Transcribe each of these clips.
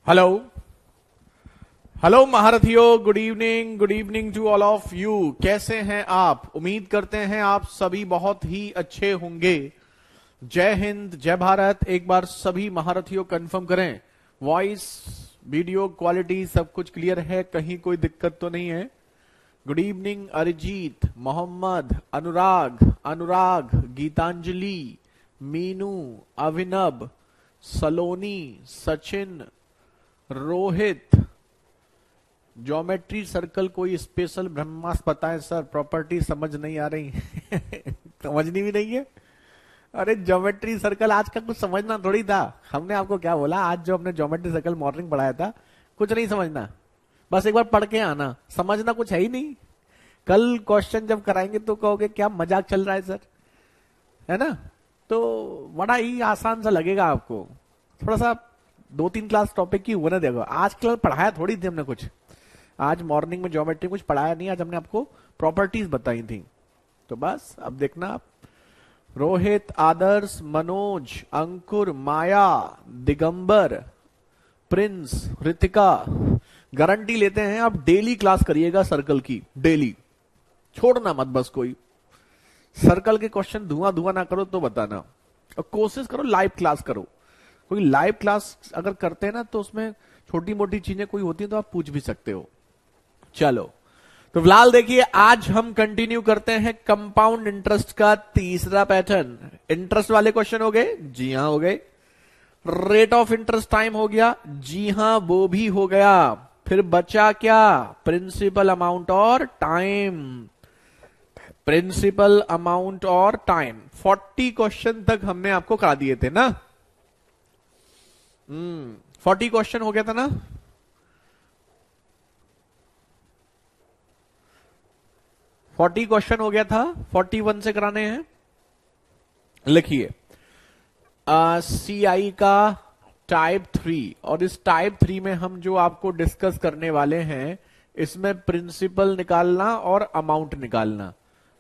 Hello hello महारथियों, good evening to all of you. कैसे हैं आप? उम्मीद करते हैं आप सभी बहुत ही अच्छे होंगे। जय हिंद, जय भारत। एक बार सभी महारथियों कंफर्म करें, वॉइस वीडियो क्वालिटी सब कुछ क्लियर है, कहीं कोई दिक्कत तो नहीं है? गुड इवनिंग अरिजीत, मोहम्मद, अनुराग, गीतांजलि, मीनू, अभिनव, सलोनी, सचिन, रोहित। ज्योमेट्री सर्कल कोई स्पेशल ब्रह्मास्त्र बताएं सर, प्रॉपर्टी समझ नहीं आ रही समझनी भी नहीं है। अरे ज्योमेट्री सर्कल आज का कुछ समझना थोड़ी था। हमने आपको क्या बोला, आज जो हमने ज्योमेट्री सर्कल मॉर्निंग पढ़ाया था, कुछ नहीं समझना, बस एक बार पढ़ के आना। समझना कुछ है ही नहीं। कल क्वेश्चन जब कराएंगे तो कहोगे क्या मजाक चल रहा है सर, है ना? तो बड़ा ही आसान सा लगेगा आपको। थोड़ा सा 2-3 क्लास टॉपिक की होना देखो। आज कल पढ़ाया थोड़ी थी हमने कुछ, आज मॉर्निंग में ज्योमेट्री कुछ पढ़ाया नहीं, आज हमने आपको प्रॉपर्टीज बताई थी। तो बस अब देखना आप। रोहित, आदर्श, मनोज, अंकुर, माया, दिगंबर, प्रिंस, रितिका, गारंटी लेते हैं आप डेली क्लास करिएगा सर्कल की, डेली छोड़ना मत। बस कोई सर्कल के क्वेश्चन धुआं ना करो तो बताना, और कोशिश करो लाइव क्लास करो। कोई लाइव क्लास अगर करते हैं ना तो उसमें छोटी मोटी चीजें कोई होती है तो आप पूछ भी सकते हो। चलो तो फिलहाल देखिए, आज हम कंटिन्यू करते हैं कंपाउंड इंटरेस्ट का तीसरा पैटर्न। इंटरेस्ट वाले क्वेश्चन हो गए? जी हां हो गए। रेट ऑफ इंटरेस्ट टाइम हो गया? जी हां वो भी हो गया। फिर बचा क्या? प्रिंसिपल अमाउंट और टाइम। प्रिंसिपल अमाउंट और टाइम 40 क्वेश्चन तक हमने आपको करा दिए थे ना। 40 क्वेश्चन हो गया था ना। फोर्टी क्वेश्चन हो गया था, 41 से कराने हैं। लिखिए सीआई का टाइप 3, और इस टाइप 3 में हम जो आपको डिस्कस करने वाले हैं, इसमें प्रिंसिपल निकालना और अमाउंट निकालना।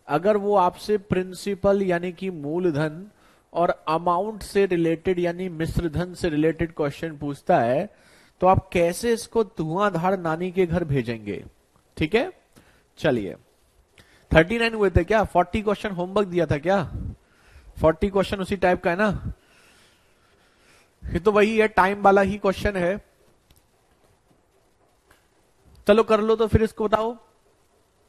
अगर वो आपसे प्रिंसिपल यानी कि मूलधन और अमाउंट से रिलेटेड यानी मिश्र धन से रिलेटेड क्वेश्चन पूछता है तो आप कैसे इसको धुआंधार नानी के घर भेजेंगे? ठीक है, चलिए 39 हुए थे क्या? 40 क्वेश्चन होमवर्क दिया था क्या? 40 क्वेश्चन उसी टाइप का है ना। ये तो वही है, टाइम वाला ही क्वेश्चन है। चलो कर लो तो फिर इसको बताओ,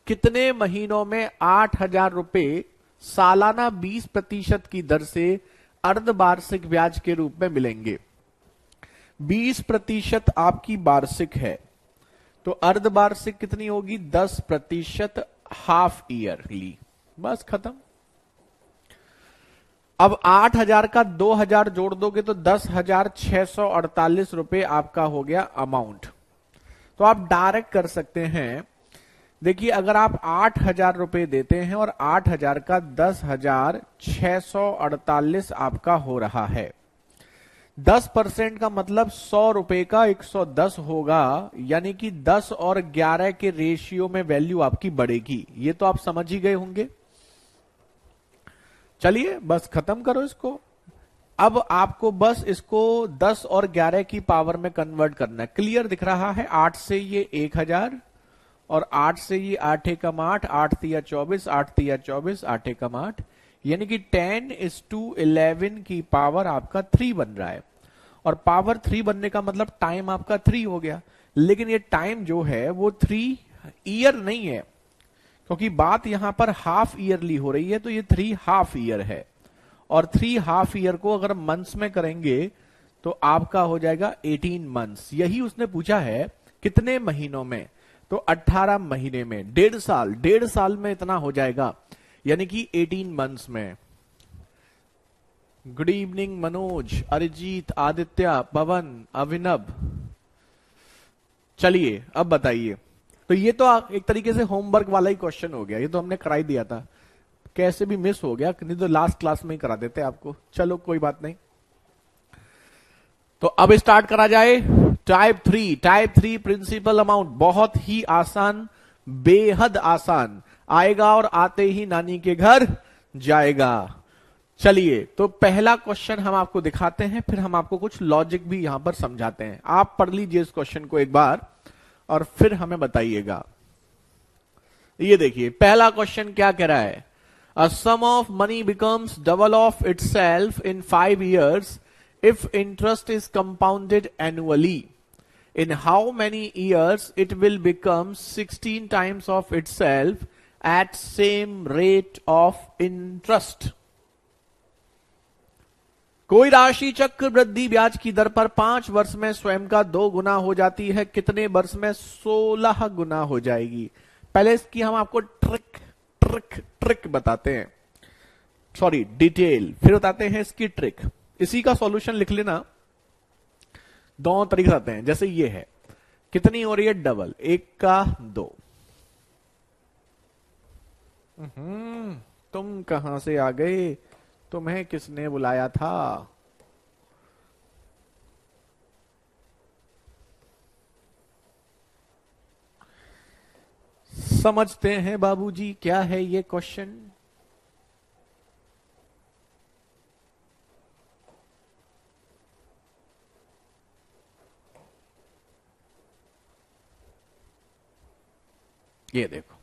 कितने महीनों में 8,000 रुपए सालाना 20% की दर से अर्धवार्षिक ब्याज के रूप में मिलेंगे? 20% आपकी वार्षिक है तो अर्धवार्षिक कितनी होगी? 10% हाफ ईयरली। बस खत्म। अब 8,000 का 2,000 जोड़ दोगे तो 10,648 रुपए आपका हो गया अमाउंट। तो आप डायरेक्ट कर सकते हैं। देखिए अगर आप 8,000 रुपए देते हैं और 8,000 का 10,648 आपका हो रहा है, 10% का मतलब 100 रुपए का 110 होगा, यानी कि 10 और 11 के रेशियो में वैल्यू आपकी बढ़ेगी। ये तो आप समझ ही गए होंगे। चलिए बस खत्म करो इसको। अब आपको बस इसको 10 और 11 की पावर में कन्वर्ट करना है। क्लियर दिख रहा है? 8 से ये 1,000 और 8 से ये 8 एकम 8, 8 तिया 24, 8 तिया 24, 8 एकम 8, यानी कि 10:11 की पावर आपका 3 बन रहा है। और पावर 3 बनने का मतलब टाइम आपका 3 हो गया। लेकिन ये टाइम जो है वो 3 ईयर नहीं है, क्योंकि बात यहां पर हाफ ईयरली हो रही है, तो ये 3 हाफ ईयर है। और 3 हाफ ईयर को अगर मंथ्स में करेंगे तो आपका हो जाएगा 18 मंथ्स। यही उसने पूछा है कितने महीनों में, तो 18 महीने में, 1.5 साल में इतना हो जाएगा, यानी कि 18 मंथ्स में। गुड इवनिंग मनोज, अरिजीत, आदित्य, पवन, अभिनव। चलिए अब बताइए। तो ये तो एक तरीके से होमवर्क वाला ही क्वेश्चन हो गया, ये तो हमने कराई दिया था। कैसे भी मिस हो गया, नहीं तो लास्ट क्लास में ही करा देते आपको। चलो कोई बात नहीं। तो अब स्टार्ट करा जाए। टाइप 3 प्रिंसिपल अमाउंट बहुत ही आसान, बेहद आसान। आएगा और आते ही नानी के घर जाएगा। चलिए, तो पहला क्वेश्चन हम आपको दिखाते हैं, फिर हम आपको कुछ लॉजिक भी यहां पर समझाते हैं। आप पढ़ लीजिए इस क्वेश्चन को एक बार और फिर हमें बताइएगा। ये देखिए पहला क्वेश्चन क्या कह रहा है, a sum of money becomes double of itself in 5 years if interest is compounded annually. In how many years it will become 16 times of itself at same rate of interest? कोई राशि चक्र वृद्धि ब्याज की दर पर 5 वर्ष में स्वयं का 2 गुना हो जाती है, कितने वर्ष में 16 गुना हो जाएगी? पहले इसकी हम आपको ट्रिक बताते हैं, सॉरी डिटेल, फिर बताते हैं इसकी ट्रिक। इसी का सॉल्यूशन लिख लेना। दोनों तरीके से आते हैं, जैसे ये है, कितनी हो रही है डबल, 1 का 2। तुम कहां से आ गए, तुम्हें किसने बुलाया था? समझते हैं बाबूजी क्या है ये क्वेश्चन। ये देखो,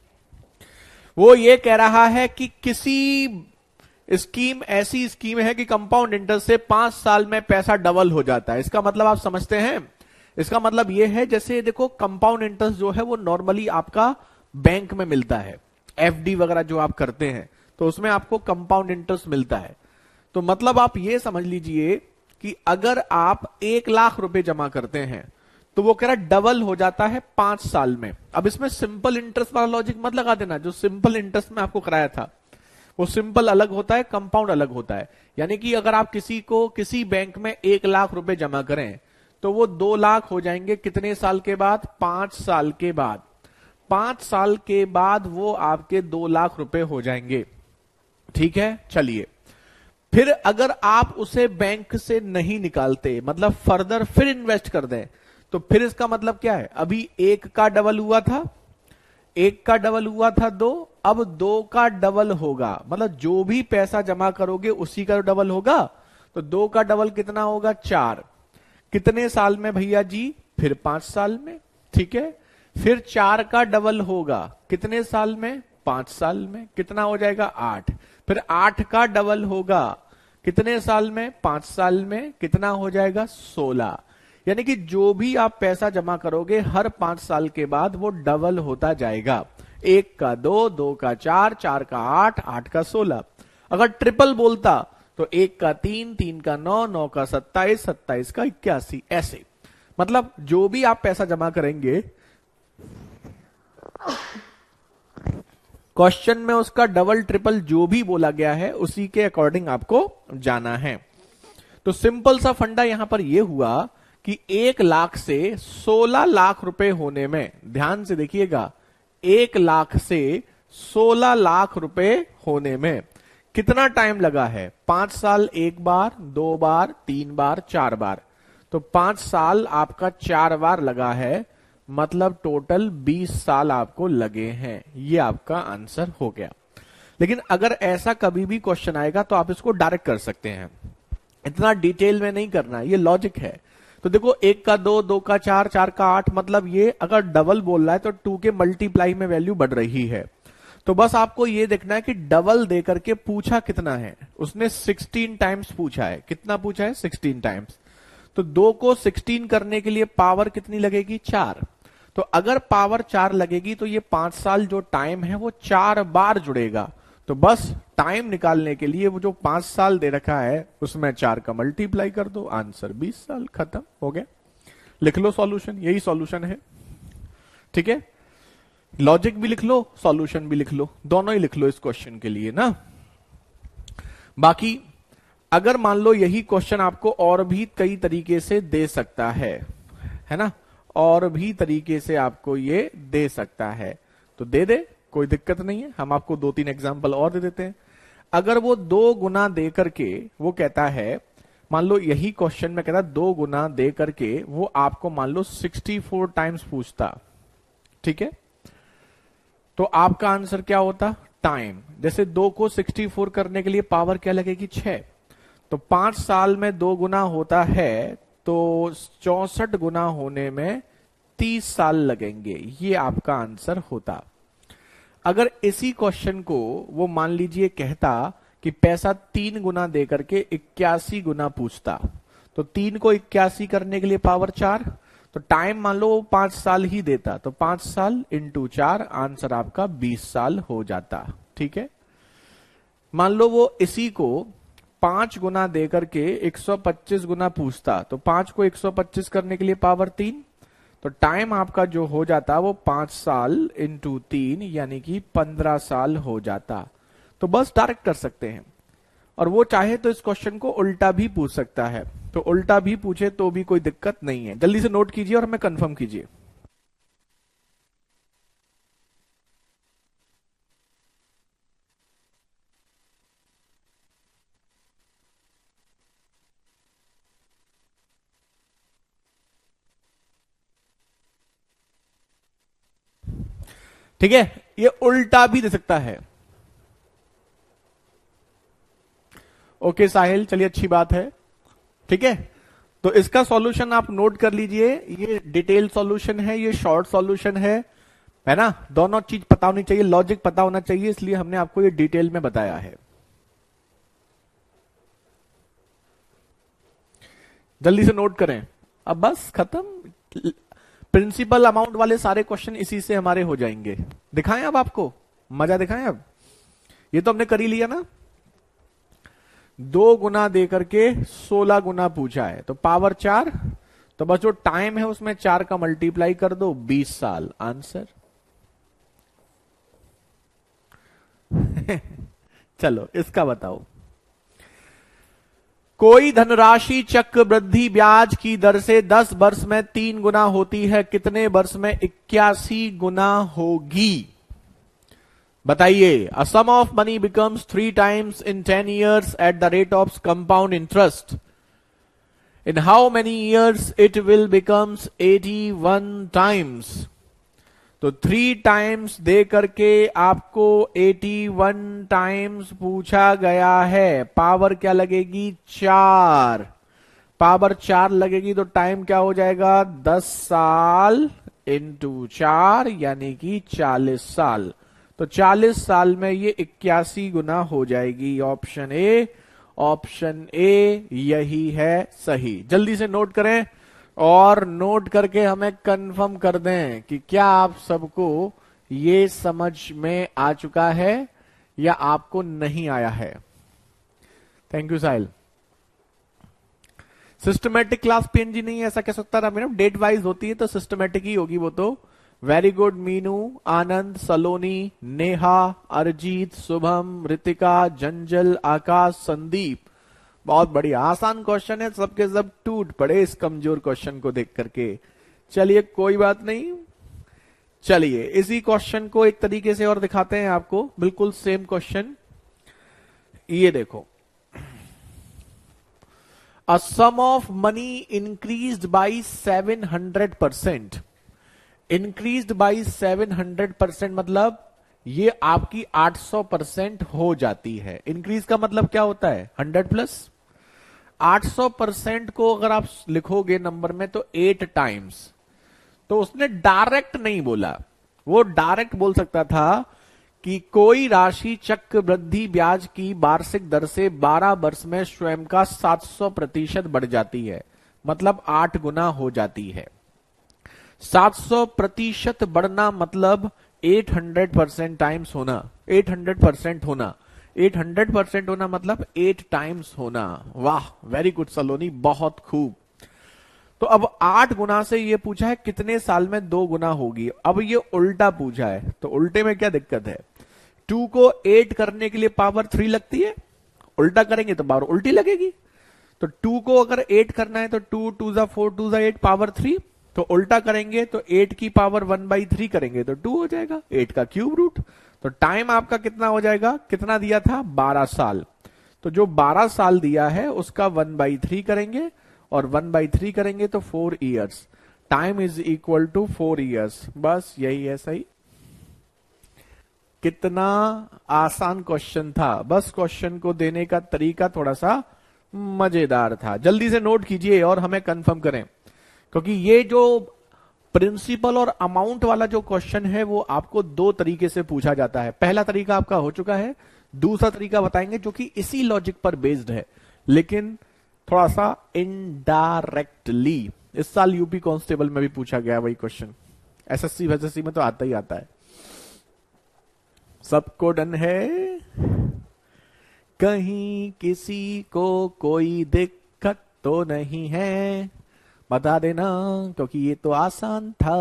वो ये कह रहा है कि किसी स्कीम ऐसी स्कीम है कि कंपाउंड इंटरेस्ट से 5 साल में पैसा डबल हो जाता है। इसका मतलब आप समझते हैं, इसका मतलब ये है, जैसे देखो कंपाउंड इंटरेस्ट जो है वो नॉर्मली आपका बैंक में मिलता है, एफडी वगैरह जो आप करते हैं तो उसमें आपको कंपाउंड इंटरेस्ट मिलता है। तो मतलब आप ये समझ लीजिए कि अगर आप 1 लाख रुपए जमा करते हैं तो वो कह रहा डबल हो जाता है 5 साल में। अब इसमें सिंपल इंटरेस्ट वाला लॉजिक मत लगा देना, जो सिंपल इंटरेस्ट में आपको कराया था वो सिंपल अलग होता है, कंपाउंड अलग होता है। यानी कि अगर आप किसी को किसी बैंक में 1 लाख रुपए जमा करें तो वो 2 लाख हो जाएंगे कितने साल के बाद? 5 साल के बाद। 5 साल के बाद वो आपके 2 लाख रुपए हो जाएंगे। ठीक है, चलिए फिर अगर आप उसे बैंक से नहीं निकालते, मतलब फर्दर फिर इन्वेस्ट कर दें, तो फिर इसका मतलब क्या है? अभी 1 का डबल हुआ था, 1 का डबल हुआ था 2, अब 2 का डबल होगा, मतलब जो भी पैसा जमा करोगे उसी का डबल होगा। तो 2 का डबल कितना होगा? 4। कितने साल में भैया जी? फिर 5 साल में। ठीक है, फिर 4 का डबल होगा कितने साल में? 5 साल में। कितना हो जाएगा? 8। फिर 8 का डबल होगा कितने साल में? 5 साल में। कितना हो जाएगा? 16। यानी कि जो भी आप पैसा जमा करोगे हर 5 साल के बाद वो डबल होता जाएगा। 1 का 2, 2 का 4, 4 का 8, 8 का 16। अगर ट्रिपल बोलता तो 1 का 3, 3 का 9, 9 का 27, 27 का 81, ऐसे। मतलब जो भी आप पैसा जमा करेंगे क्वेश्चन में उसका डबल ट्रिपल जो भी बोला गया है उसी के अकॉर्डिंग आपको जाना है। तो सिंपल सा फंडा यहां पर यह हुआ कि 1 लाख से 16 लाख रुपए होने में, ध्यान से देखिएगा, 1 लाख से 16 लाख रुपए होने में कितना टाइम लगा है? 5 साल, 1 बार, 2 बार, 3 बार, 4 बार। तो 5 साल आपका 4 बार लगा है, मतलब टोटल 20 साल आपको लगे हैं। ये आपका आंसर हो गया। लेकिन अगर ऐसा कभी भी क्वेश्चन आएगा तो आप इसको डायरेक्ट कर सकते हैं, इतना डिटेल में नहीं करना, ये लॉजिक है। तो देखो 1 का 2, 2 का 4, 4 का 8, मतलब ये अगर डबल बोल रहा है तो 2 के मल्टीप्लाई में वैल्यू बढ़ रही है। तो बस आपको ये देखना है कि डबल दे करके पूछा कितना है। उसने 16 टाइम्स पूछा है। कितना पूछा है? 16 टाइम्स। तो 2 को 16 करने के लिए पावर कितनी लगेगी? 4। तो अगर पावर 4 लगेगी तो ये 5 साल जो टाइम है वो 4 बार जुड़ेगा। तो बस टाइम निकालने के लिए वो जो 5 साल दे रखा है उसमें 4 का मल्टीप्लाई कर दो, आंसर 20 साल, खत्म हो गया। लिख लो सॉल्यूशन, यही सॉल्यूशन है। ठीक है, लॉजिक भी लिख लो, सॉल्यूशन भी लिख लो, दोनों ही लिख लो इस क्वेश्चन के लिए ना। बाकी अगर मान लो यही क्वेश्चन आपको और भी कई तरीके से दे सकता है ना, और भी तरीके से आपको ये दे सकता है तो दे दे, कोई दिक्कत नहीं है। हम आपको 2-3 एग्जांपल और दे देते हैं। अगर वो 2 गुना दे करके वो कहता है, मान लो यही क्वेश्चन में कहता 2 गुना दे करके वो आपको मान लो 64 टाइम्स पूछता, ठीक है, तो आपका आंसर क्या होता, टाइम। जैसे 2 को 64 करने के लिए पावर क्या लगेगी, 6। तो 5 साल में 2 गुना होता है, तो 64 गुना होने में 30 साल लगेंगे। ये आपका आंसर होता। अगर इसी क्वेश्चन को वो मान लीजिए कहता कि पैसा 3 गुना दे करके 81 गुना पूछता, तो 3 को 81 करने के लिए पावर 4, तो टाइम मान लो वो 5 साल ही देता, तो 5 साल इंटू 4, आंसर आपका 20 साल हो जाता। ठीक है। मान लो वो इसी को 5 गुना दे करके 125 गुना पूछता, तो 5 को 125 करने के लिए पावर 3, तो टाइम आपका जो हो जाता वो 5 साल इंटू 3 यानी कि 15 साल हो जाता। तो बस डायरेक्ट कर सकते हैं। और वो चाहे तो इस क्वेश्चन को उल्टा भी पूछ सकता है, तो उल्टा भी पूछे तो भी कोई दिक्कत नहीं है। जल्दी से नोट कीजिए और हमें कंफर्म कीजिए। ठीक है, ये उल्टा भी दे सकता है। ओके साहिल, चलिए अच्छी बात है। ठीक है, तो इसका सॉल्यूशन आप नोट कर लीजिए। ये डिटेल सॉल्यूशन है, ये शॉर्ट सॉल्यूशन है ना। दोनों चीज पता होनी चाहिए, लॉजिक पता होना चाहिए, इसलिए हमने आपको ये डिटेल में बताया है। जल्दी से नोट करें। अब बस खत्म। प्रिंसिपल अमाउंट वाले सारे क्वेश्चन इसी से हमारे हो जाएंगे। दिखाएं अब आपको, मजा दिखाएं अब। ये तो हमने कर ही लिया ना। 2 गुना दे करके 16 गुना पूछा है, तो पावर 4, तो बस जो टाइम है उसमें 4 का मल्टीप्लाई कर दो, 20 साल आंसर। चलो इसका बताओ। कोई धनराशि चक्रवृद्धि ब्याज की दर से 10 वर्ष में 3 गुना होती है, कितने वर्ष में 81 गुना होगी? बताइए। A sum of money becomes 3 times in 10 years at the rate of compound interest. In how many years it will becomes 81 times. तो 3 टाइम्स दे करके आपको 81 टाइम्स पूछा गया है। पावर क्या लगेगी, 4। पावर 4 लगेगी तो टाइम क्या हो जाएगा, 10 साल इंटू 4 यानी कि 40 साल। तो 40 साल में ये 81 गुना हो जाएगी। ऑप्शन ए, ऑप्शन ए यही है सही। जल्दी से नोट करें और नोट करके हमें कंफर्म कर दें कि क्या आप सबको ये समझ में आ चुका है या आपको नहीं आया है। Thank you Sahil. Systematic class PNG नहीं है ऐसा कह सकता था मैडम, डेट वाइज होती है तो सिस्टमेटिक ही होगी वो तो। वेरी गुड मीनू, आनंद, सलोनी, नेहा, अरजीत, शुभम, रितिका, जंजल, आकाश, संदीप। बहुत बढ़िया, आसान क्वेश्चन है, सबके सब टूट पड़े इस कमजोर क्वेश्चन को देख करके। चलिए कोई बात नहीं। चलिए इसी क्वेश्चन को एक तरीके से और दिखाते हैं आपको, बिल्कुल सेम क्वेश्चन। ये देखो, a sum of money increased by 700%। Increased by 700% मतलब ये आपकी 800% हो जाती है। इंक्रीज का मतलब क्या होता है, 100 प्लस। 800% को अगर आप लिखोगे नंबर में तो 8 टाइम्स। तो उसने डायरेक्ट नहीं बोला, वो डायरेक्ट बोल सकता था कि कोई राशि चक्रवृद्धि ब्याज की वार्षिक दर से 12 वर्ष में स्वयं का 700% बढ़ जाती है, मतलब 8 गुना हो जाती है। 700% बढ़ना मतलब 800% टाइम्स होना, 800% होना, 800% होना मतलब 8 टाइम्स होना। वाह, वेरी गुड सलोनी, बहुत खूब। तो अब 8 गुना से ये पूछा है कितने साल में 2 गुना होगी। अब ये उल्टा पूछा है, तो उल्टे में क्या दिक्कत है। 2 को 8 करने के लिए पावर 3 लगती है, उल्टा करेंगे तो पावर उल्टी लगेगी। तो 2 को अगर 8 करना है तो 2 2 जा 4 2 जा 8 पावर 3, तो उल्टा करेंगे तो 8 की पावर 1/3 करेंगे तो 2 हो जाएगा, 8 का क्यूब रूट। तो टाइम आपका कितना हो जाएगा, कितना दिया था, 12 साल। तो जो 12 साल दिया है उसका 1/3 करेंगे, और 1/3 करेंगे तो 4 years. Time is equal to 4 years. बस यही है सही। कितना आसान क्वेश्चन था, बस क्वेश्चन को देने का तरीका थोड़ा सा मजेदार था। जल्दी से नोट कीजिए और हमें कंफर्म करें, क्योंकि ये जो प्रिंसिपल और अमाउंट वाला जो क्वेश्चन है वो आपको दो तरीके से पूछा जाता है। पहला तरीका आपका हो चुका है, दूसरा तरीका बताएंगे जो कि इसी लॉजिक पर बेस्ड है, लेकिन थोड़ा सा इनडायरेक्टली। इस साल यूपी कांस्टेबल में भी पूछा गया वही क्वेश्चन, एसएससी वेसएससी में तो आता ही आता है। सबको डन है, कहीं किसी को कोई दिक्कत तो नहीं है, बता देना क्योंकि ये तो आसान था।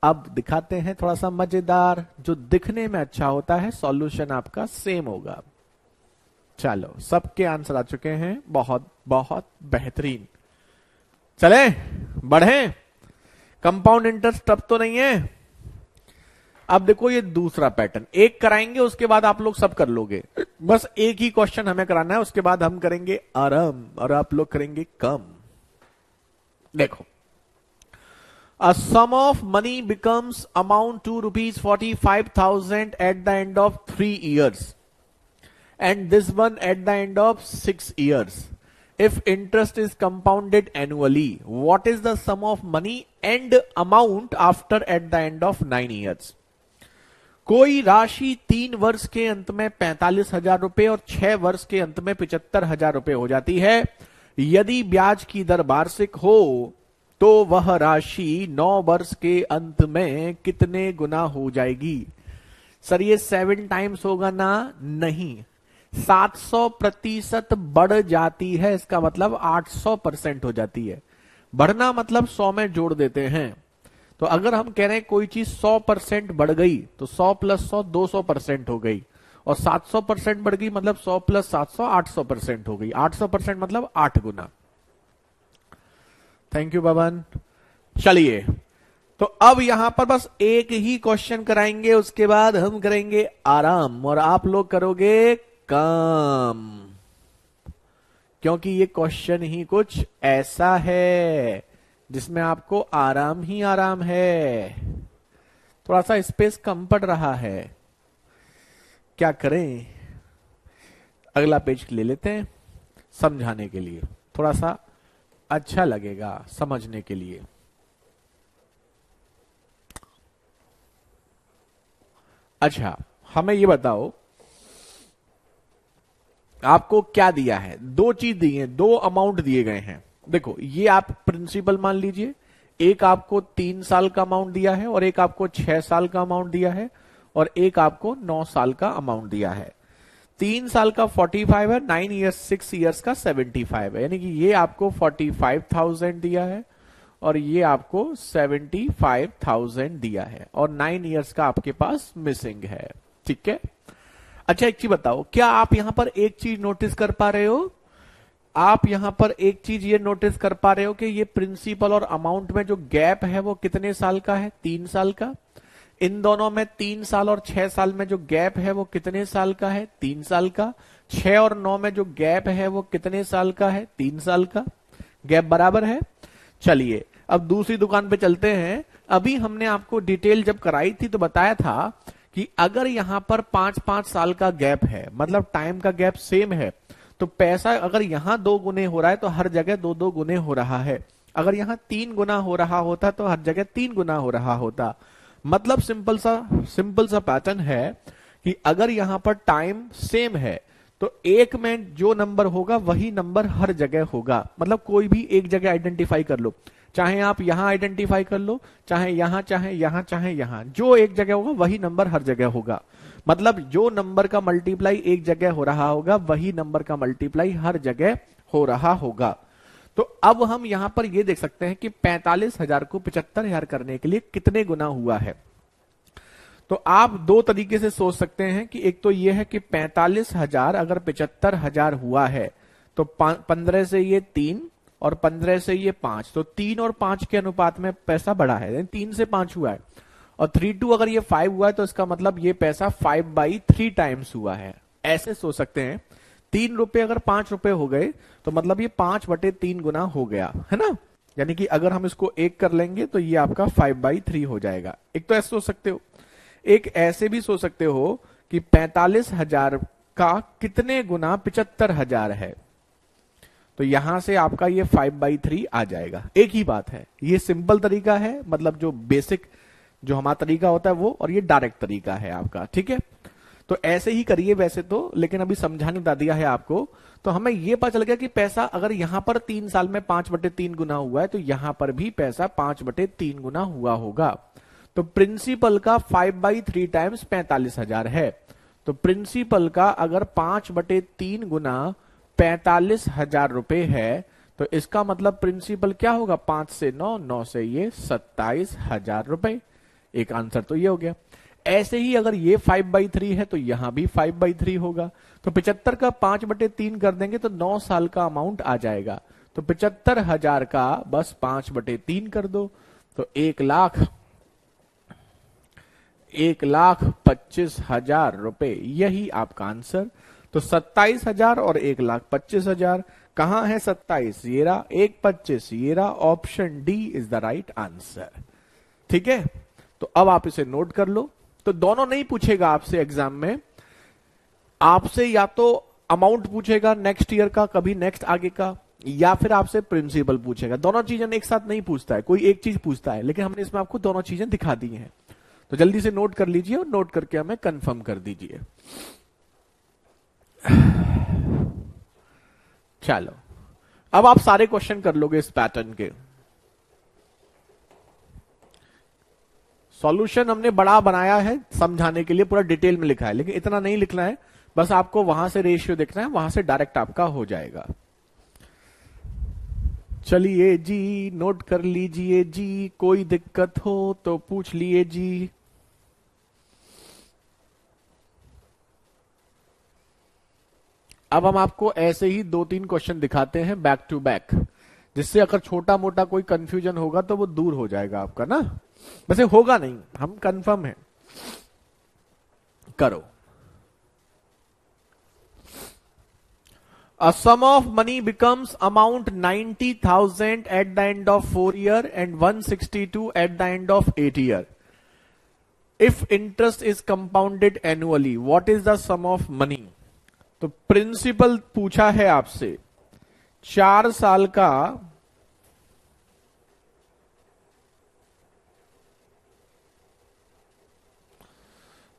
अब दिखाते हैं थोड़ा सा मजेदार, जो दिखने में अच्छा होता है, सॉल्यूशन आपका सेम होगा। चलो, सबके आंसर आ चुके हैं, बहुत बहुत बेहतरीन। चले बढ़े, कंपाउंड इंटरेस्ट टफ तो नहीं है। अब देखो ये दूसरा पैटर्न, एक कराएंगे उसके बाद आप लोग सब कर लोगे। बस एक ही क्वेश्चन हमें कराना है, उसके बाद हम करेंगे आराम और आप लोग करेंगे कम। देखो, a sum of money becomes amount to rupees 45,000 at the end of 3 years and this one at the end of 6 years. If interest is compounded annually, what is the sum of money and amount after at the end of 9 years? कोई राशि 3 वर्ष के अंत में 45,000 रुपए और 6 वर्ष के अंत में 75,000 रुपए हो जाती है। यदि ब्याज की दर वार्षिक हो तो वह राशि 9 वर्ष के अंत में कितने गुना हो जाएगी? सर ये 7 टाइम्स होगा ना? नहीं, 700% बढ़ जाती है, इसका मतलब 800% हो जाती है। बढ़ना मतलब 100 में जोड़ देते हैं। तो अगर हम कह रहे हैं कोई चीज 100% बढ़ गई तो 100 प्लस 100 200% हो गई, और 700% बढ़ गई मतलब 100 प्लस 700 800% हो गई। 800% मतलब 8 गुना। Thank you Baban. चलिए, तो अब यहां पर बस एक ही क्वेश्चन कराएंगे, उसके बाद हम करेंगे आराम और आप लोग करोगे काम, क्योंकि ये क्वेश्चन ही कुछ ऐसा है जिसमें आपको आराम ही आराम है। थोड़ा सा स्पेस कम पड़ रहा है, क्या करें? अगला पेज ले लेते हैं, समझाने के लिए थोड़ा सा अच्छा लगेगा, समझने के लिए। अच्छा, हमें ये बताओ आपको क्या दिया है? दो चीज दी है, दो अमाउंट दिए गए हैं। देखो, ये आप प्रिंसिपल मान लीजिए, एक आपको 3 साल का अमाउंट दिया है और एक आपको 6 साल का अमाउंट दिया है और एक आपको 9 साल का अमाउंट दिया है। 3 साल का 45 है, 9 ईयर्स 6 ईयर्स का 75 है, यानी कि ये आपको 45,000 दिया है और ये आपको 75,000 दिया है और 9 ईयर्स का आपके पास मिसिंग है। ठीक है। अच्छा, एक चीज बताओ, क्या आप यहां पर एक चीज नोटिस कर पा रहे हो? आप यहां पर एक चीज ये नोटिस कर पा रहे हो कि ये प्रिंसिपल और अमाउंट में जो गैप है वो कितने साल का है? 3 साल का। इन दोनों में 3 साल और 6 साल में जो गैप है वो कितने साल का है? 3 साल का। 6 और 9 में जो गैप है वो कितने साल का है? 3 साल का। गैप बराबर है। चलिए, अब दूसरी दुकान पे चलते हैं। अभी हमने आपको डिटेल जब कराई थी तो बताया था कि अगर यहां पर 5-5 साल का गैप है, मतलब टाइम का गैप सेम है, तो पैसा अगर यहां 2 गुने हो रहा है तो हर जगह 2-2 गुने हो रहा है। अगर यहां 3 गुना हो रहा होता तो हर जगह 3 गुना हो रहा होता। मतलब सिंपल सा पैटर्न है कि अगर यहां पर टाइम सेम है तो एक में जो नंबर होगा वही नंबर हर जगह होगा। मतलब कोई भी एक जगह आइडेंटिफाई कर लो, चाहे आप यहां आइडेंटिफाई कर लो, चाहे यहां, चाहे यहां, चाहे यहां, जो एक जगह होगा वही नंबर हर जगह होगा। मतलब जो नंबर का मल्टीप्लाई एक जगह हो रहा होगा वही नंबर का मल्टीप्लाई हर जगह हो रहा होगा। तो अब हम यहां पर यह देख सकते हैं कि 45,000 को 75,000 करने के लिए कितने गुना हुआ है। तो आप दो तरीके से सोच सकते हैं कि एक तो यह है कि 45,000 अगर 75,000 हुआ है तो 15 से ये 3 और 15 से ये 5, तो 3 और 5 के अनुपात में पैसा बढ़ा है, 3 से 5 हुआ है। और 3-2 अगर ये 5 हुआ है तो इसका मतलब ये पैसा 5/3 टाइम्स हुआ है। ऐसे सोच सकते हैं, 3 रुपए अगर 5 रुपए हो गए तो मतलब ये 5/3 गुना हो गया, है ना? यानी कि अगर हम इसको 1 कर लेंगे तो ये आपका 5/3 हो जाएगा। एक तो ऐसे सोच सकते हो। एक ऐसे भी सोच सकते हो कि 45,000 का कितने गुना 75,000 है, तो यहां से आपका ये 5/3 आ जाएगा। एक ही बात है, ये सिंपल तरीका है, मतलब जो बेसिक जो हमारा तरीका होता है वो, और ये डायरेक्ट तरीका है आपका, ठीक है। तो ऐसे ही करिए वैसे तो, लेकिन अभी समझाने बता दिया है आपको। तो हमें ये पता चल गया कि पैसा अगर यहां पर 3 साल में 5/3 गुना हुआ है, तो यहां पर भी पैसा 5/3 गुना हुआ होगा। तो प्रिंसिपल का 5/3 टाइम्स 45,000 है। तो प्रिंसिपल का अगर 5/3 गुना 45,000 रुपए है, तो इसका मतलब प्रिंसिपल क्या होगा, 5 से 9, 9 से ये 27,000 रुपए। एक आंसर तो ये हो गया। ऐसे ही अगर ये 5/3 है तो यहां भी 5/3 होगा। तो 75 का 5/3 कर देंगे तो 9 साल का अमाउंट आ जाएगा। तो 75,000 का बस 5/3 कर दो, तो 1,25,000 रुपए, यही आपका आंसर। तो 27,000 और 1,25,000, कहां है 27, ये रहा, 1,25 ये रहा, option D is the right answer. ठीक है, तो अब आप इसे नोट कर लो। तो दोनों नहीं पूछेगा आपसे एग्जाम में, आपसे या तो अमाउंट पूछेगा नेक्स्ट ईयर का, कभी नेक्स्ट आगे का, या फिर आपसे प्रिंसिपल पूछेगा। दोनों चीजें एक साथ नहीं पूछता है, कोई एक चीज पूछता है, लेकिन हमने इसमें आपको दोनों चीजें दिखा दी हैं। तो जल्दी से नोट कर लीजिए और नोट करके हमें कंफर्म कर दीजिए। चलो, अब आप सारे क्वेश्चन कर लोगे इस पैटर्न के। सॉल्यूशन हमने बड़ा बनाया है समझाने के लिए, पूरा डिटेल में लिखा है, लेकिन इतना नहीं लिखना है, बस आपको वहां से रेशियो देखना है, वहां से डायरेक्ट आपका हो जाएगा। चलिए जी, नोट कर लीजिए जी, कोई दिक्कत हो तो पूछ लिए जी। अब हम आपको ऐसे ही 2-3 क्वेश्चन दिखाते हैं बैक टू बैक, जिससे अगर छोटा मोटा कोई कंफ्यूजन होगा तो वो दूर हो जाएगा आपका ना। वैसे होगा नहीं, हम कंफर्म है। करो। A sum of money becomes amount 90,000 at the end of 4 year and 162 at the end of 8 year. If interest is compounded annually, what is the sum of money? तो प्रिंसिपल पूछा है आपसे 4 साल का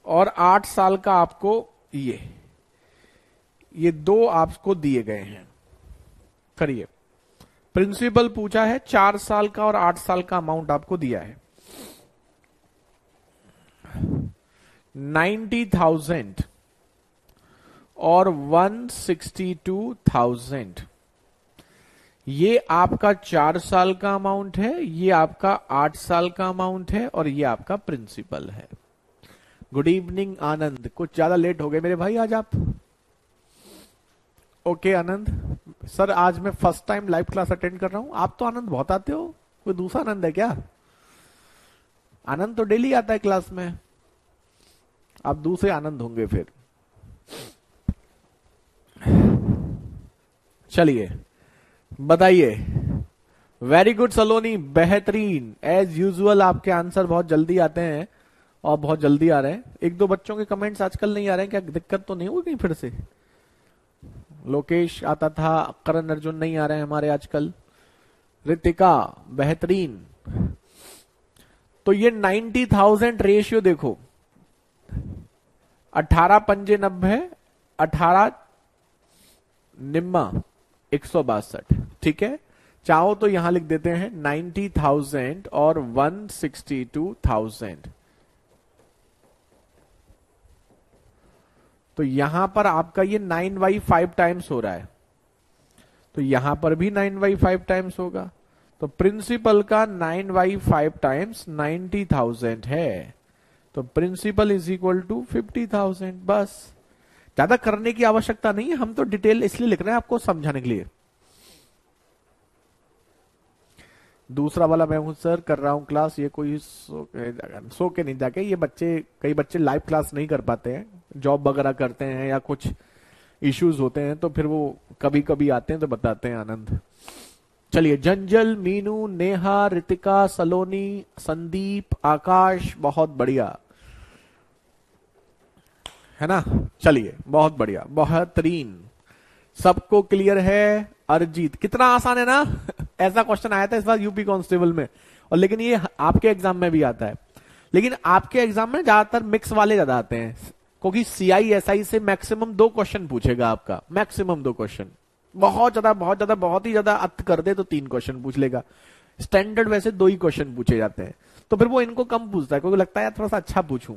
और 8 साल का, आपको ये दो आपको दिए गए हैं। करिए, प्रिंसिपल पूछा है 4 साल का और 8 साल का अमाउंट आपको दिया है 90,000 और 162,000। ये आपका 4 साल का अमाउंट है, ये आपका 8 साल का अमाउंट है, और ये आपका प्रिंसिपल है। गुड इवनिंग आनंद, कुछ ज्यादा लेट हो गए मेरे भाई आज आप। ओके आनंद सर, आज मैं first time live class attend कर रहा हूं। आप तो आनंद बहुत आते हो, कोई दूसरा आनंद है क्या? आनंद तो डेली आता है क्लास में, आप दूसरे आनंद होंगे फिर। चलिए बताइए। वेरी गुड सलोनी, बेहतरीन एज यूजुअल, आपके आंसर बहुत जल्दी आते हैं और बहुत जल्दी आ रहे हैं। 1-2 बच्चों के कमेंट्स आजकल नहीं आ रहे हैं, क्या दिक्कत तो नहीं हुई कहीं फिर से? लोकेश आता था, करण अर्जुन नहीं आ रहे हैं हमारे आजकल। रितिका बेहतरीन। तो ये 90,000 रेशियो देखो, 18 पंजे 90, 18 निम्मा 162। ठीक है, चाहो तो यहां लिख देते हैं 90,000 और 162,000। तो यहां पर आपका ये 9/5 टाइम्स हो रहा है, तो यहां पर भी 9/5 टाइम्स होगा। तो प्रिंसिपल का 9/5 टाइम्स 90,000 है, तो प्रिंसिपल इज इक्वल टू 50,000। बस, ज्यादा करने की आवश्यकता नहीं है, हम तो डिटेल इसलिए लिख रहे हैं आपको समझाने के लिए। दूसरा वाला मैं हूं सर, कर रहा हूं क्लास। ये कोई सो के नहीं जाके, ये बच्चे, कई बच्चे लाइव क्लास नहीं कर पाते हैं, जॉब वगैरह करते हैं या कुछ इश्यूज होते हैं, तो फिर वो कभी कभी आते हैं तो बताते हैं आनंद। चलिए, जंजल, मीनू, नेहा, रितिका, सलोनी, संदीप, आकाश, बहुत बढ़िया। है ना। चलिए बहुत बढ़िया, बेहतरीन, सबको क्लियर है। अरिजीत, कितना आसान है ना ऐसा क्वेश्चन आया था इस बार यूपी कांस्टेबल में, और लेकिन ये आपके एग्जाम में भी आता है। लेकिन आपके एग्जाम में ज्यादातर मिक्स वाले ज्यादा आते हैं, क्योंकि CISI से मैक्सिमम 2 क्वेश्चन पूछेगा आपका, मैक्सिमम 2 क्वेश्चन। बहुत ज्यादा बहुत ज्यादा बहुत ही ज्यादा अत कर दे तो 3 क्वेश्चन पूछ लेगा। स्टैंडर्ड वैसे 2 ही क्वेश्चन पूछे जाते हैं, तो फिर वो इनको कम पूछता है, क्योंकि लगता है यार थोड़ा सा अच्छा पूछूं,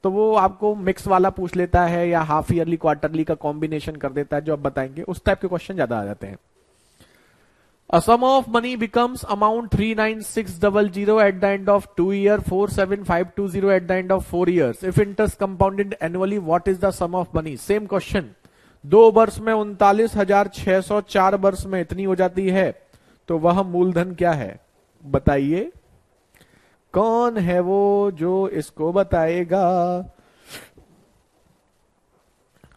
तो वो आपको मिक्स वाला पूछ लेता है या हाफ ईयरली क्वार्टरली का कॉम्बिनेशन कर देता है, जो आप बताएंगे उस टाइप के क्वेश्चन ज्यादा आ जाते हैं। A sum of money becomes amount 39600 at the end of 2 years, 47520 at the end of 4 years. If interest compounded annually, what is the sum of money? Same question. 2 वर्ष में 39,600, 4 वर्ष में इतनी हो जाती है, तो वह मूलधन क्या है बताइए। कौन है वो जो इसको बताएगा।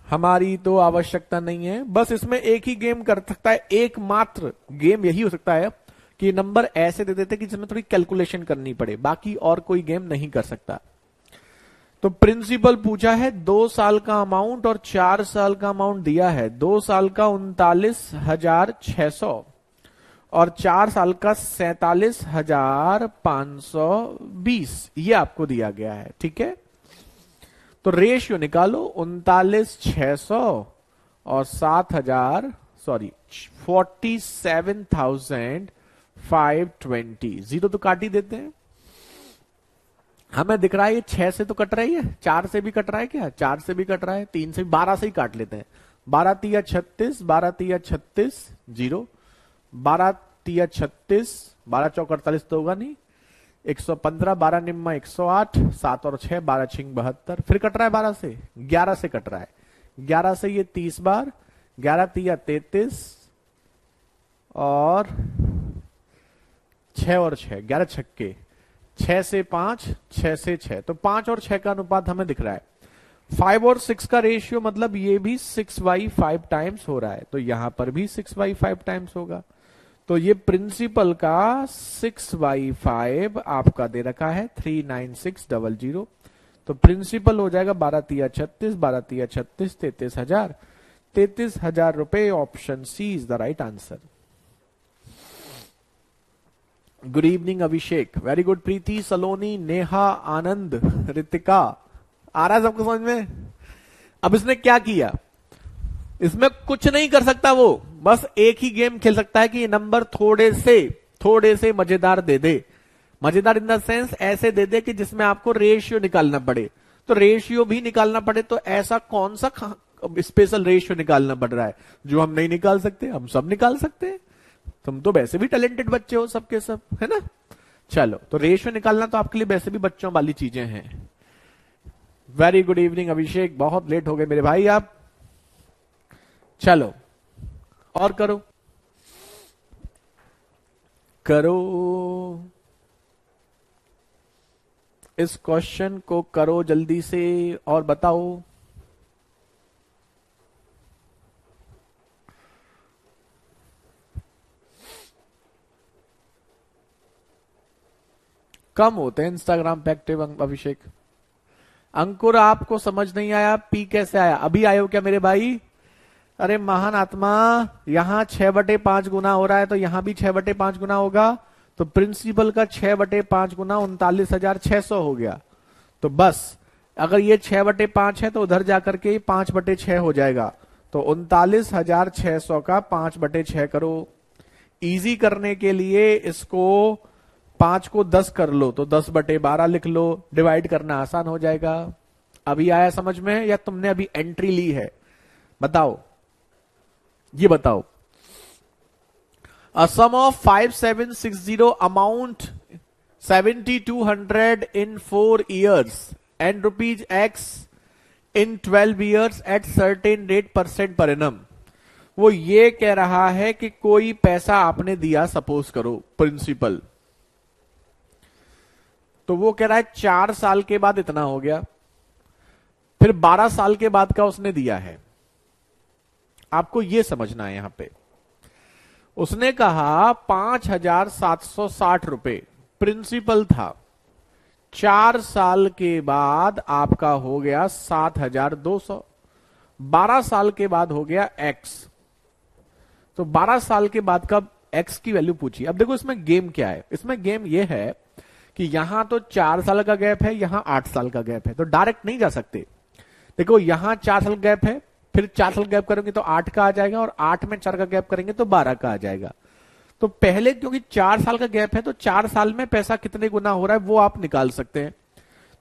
हमारी तो आवश्यकता नहीं है, बस इसमें एक ही गेम कर सकता है, एकमात्र गेम यही हो सकता है कि नंबर ऐसे दे देते कि जिसमें थोड़ी कैलकुलेशन करनी पड़े, बाकी और कोई गेम नहीं कर सकता। तो प्रिंसिपल पूछा है 2 साल का अमाउंट और 4 साल का अमाउंट दिया है। 2 साल का 39,600 और 4 साल का 47,520, ये आपको दिया गया है, ठीक है। तो रेशियो निकालो, 39,600 और 47,520, जीरो तो काट ही देते हैं। हमें दिख रहा है ये 6 से तो कट रही है, 4 से भी कट रहा है क्या, 4 से भी कट रहा है, 3 से भी, 12 से ही काट लेते हैं। 12 तिया 36, 12 तिया 36, जीरो, 12 तिया 36, 12 चौक 48 तो होगा नहीं, 115, 12 निम्मा 108, 7 और 6, 12 छिंग 72, फिर कट रहा है 12 से, 11 से कट रहा है, 11 से ये 30 बार, 11 तिया 33 और 6 और 6, 11 छक्के, 6 से 5, 6 से 6, तो 5 और 6 का अनुपात हमें दिख रहा है। 5 और 6 का रेशियो मतलब ये भी 6/5 टाइम्स हो रहा है, तो यहां पर भी 6/5 टाइम्स होगा। तो ये प्रिंसिपल का 6/5 आपका दे रखा है 39600, तो प्रिंसिपल हो जाएगा 12 तिया 36, 12 तिया 36, 33,000, 33,000 रुपए। Option C is the right answer. Good evening Abhishek, very good. Preeti, Saloni, Neha, Anand, Ritika, आ रहा है सबको समझ में। अब इसने क्या किया, इसमें कुछ नहीं कर सकता वो, बस एक ही गेम खेल सकता है कि ये नंबर थोड़े से मजेदार दे दे। मजेदार इन द सेंस ऐसे दे दे कि जिसमें आपको रेशियो निकालना पड़े, तो रेशियो भी निकालना पड़े, तो ऐसा कौन सा स्पेशल रेशियो निकालना पड़ रहा है जो हम नहीं निकाल सकते, हम सब निकाल सकते हैं। तुम तो वैसे भी टैलेंटेड बच्चे हो सबके सब, है ना। चलो, तो रेशियो निकालना तो आपके लिए वैसे भी बच्चों वाली चीजें हैं। वेरी गुड इवनिंग अभिषेक, बहुत लेट हो गए मेरे भाई आप। चलो और करो इस क्वेश्चन को करो जल्दी से और बताओ। कम होते हैं इंस्टाग्राम पे एक्टिव अभिषेक। अंकुर, आपको समझ नहीं आया, पी कैसे आया, अभी आए हो क्या मेरे भाई। अरे महान आत्मा, यहां 6/5 गुना हो रहा है, तो यहां भी 6/5 गुना होगा, तो प्रिंसिपल का 6/5 गुना 39,600 हो गया। तो बस अगर ये 6/5 है तो उधर जाकर के 5/6 हो जाएगा, तो 39,600 का 5/6 करो। इजी करने के लिए इसको 5 को 10 कर लो, तो 10/12 लिख लो, डिवाइड करना आसान हो जाएगा। अभी आया समझ में, या तुमने अभी एंट्री ली है, बताओ, ये बताओ। A sum of 5760 amount 7200 in 4 years and rupees X in 12 years at certain rate % per annum। वो ये कह रहा है कि कोई पैसा आपने दिया, सपोज करो प्रिंसिपल, तो वो कह रहा है 4 साल के बाद इतना हो गया, फिर 12 साल के बाद का उसने दिया है। आपको ये समझना है, यहां पे उसने कहा 5,760 रुपए प्रिंसिपल था, 4 साल के बाद आपका हो गया 7,200, 12 साल के बाद हो गया x। तो 12 साल के बाद का x की वैल्यू पूछी। अब देखो इसमें गेम क्या है, इसमें गेम ये है कि यहां तो 4 साल का गैप है, यहां 8 साल का गैप है, तो डायरेक्ट नहीं जा सकते। देखो यहां 4 साल गैप है, फिर 4 साल गैप करेंगे तो 8 का आ जाएगा, और 8 में 4 का गैप करेंगे तो 12 का आ जाएगा। तो पहले क्योंकि 4 साल का गैप है, तो 4 साल में पैसा कितने गुना हो रहा है वो आप निकाल सकते हैं।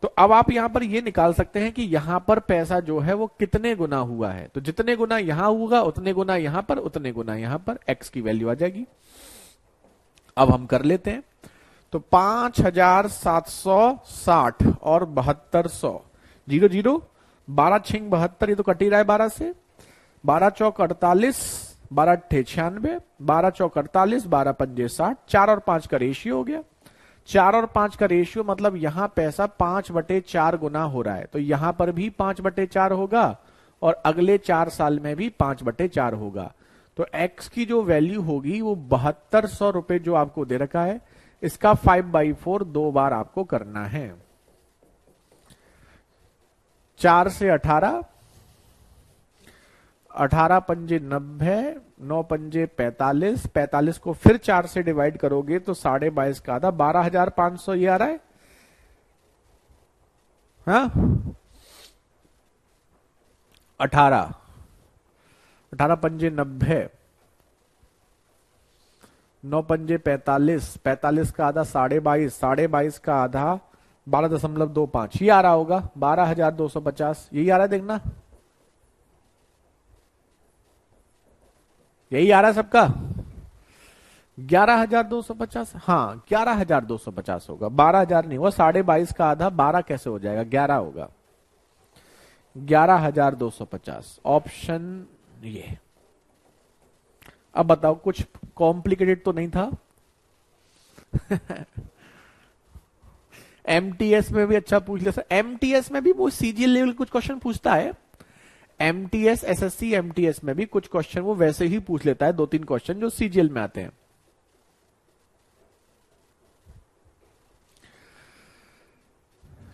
तो अब आप यहां पर ये निकाल सकते हैं कि यहां पर पैसा जो है वो कितने गुना हुआ है। तो जितने गुना यहां होगा उतने गुना यहां पर, उतने गुना यहां पर, x की वैल्यू आ जाएगी। अब हम कर लेते हैं। तो 5,760 और 7200, 0 0, 12 6 72, ये तो कट ही रहा है 12 से। 12 चौक 48, 12 अट्ठे 96, 12 चौक 48, 12 पंजे 60, 4 और 5 का रेशियो हो गया। 4 और 5 का रेशियो मतलब यहां पैसा 5/4 गुना हो रहा है, तो यहां पर भी 5/4 होगा और अगले 4 साल में भी 5/4 होगा। तो x की जो वैल्यू होगी वो 7200 रुपए जो आपको दे रखा है, इसका 5/4 2 बार आपको करना है। 4 से 18, 18 पंजे 90, 9 पंजे 45, 45 को फिर 4 से डिवाइड करोगे तो 22.5 का आधा, 12,500 ये आ रहा है। हाँ 18, 18 पंजे 90, 9 पंजे 45, 45 का आधा 22.5, 22.5 का आधा 12.25, ये आ रहा होगा 12,250, यही आ रहा है देखना, यही आ रहा है सबका 11,250। हाँ 11,250 होगा, 12,000 नहीं हुआ, 22.5 का आधा 12 कैसे हो जाएगा, 11 होगा, 11,250 ऑप्शन ये। अब बताओ कुछ कॉम्प्लिकेटेड तो नहीं था। एमटीएस में भी अच्छा पूछ लिया सर, एमटीएस में भी वो सीजीएल लेवल कुछ क्वेश्चन पूछता है। एमटीएस एसएससी एमटीएस में भी कुछ क्वेश्चन वो वैसे ही पूछ लेता है, 2-3 क्वेश्चन जो सीजीएल में आते हैं।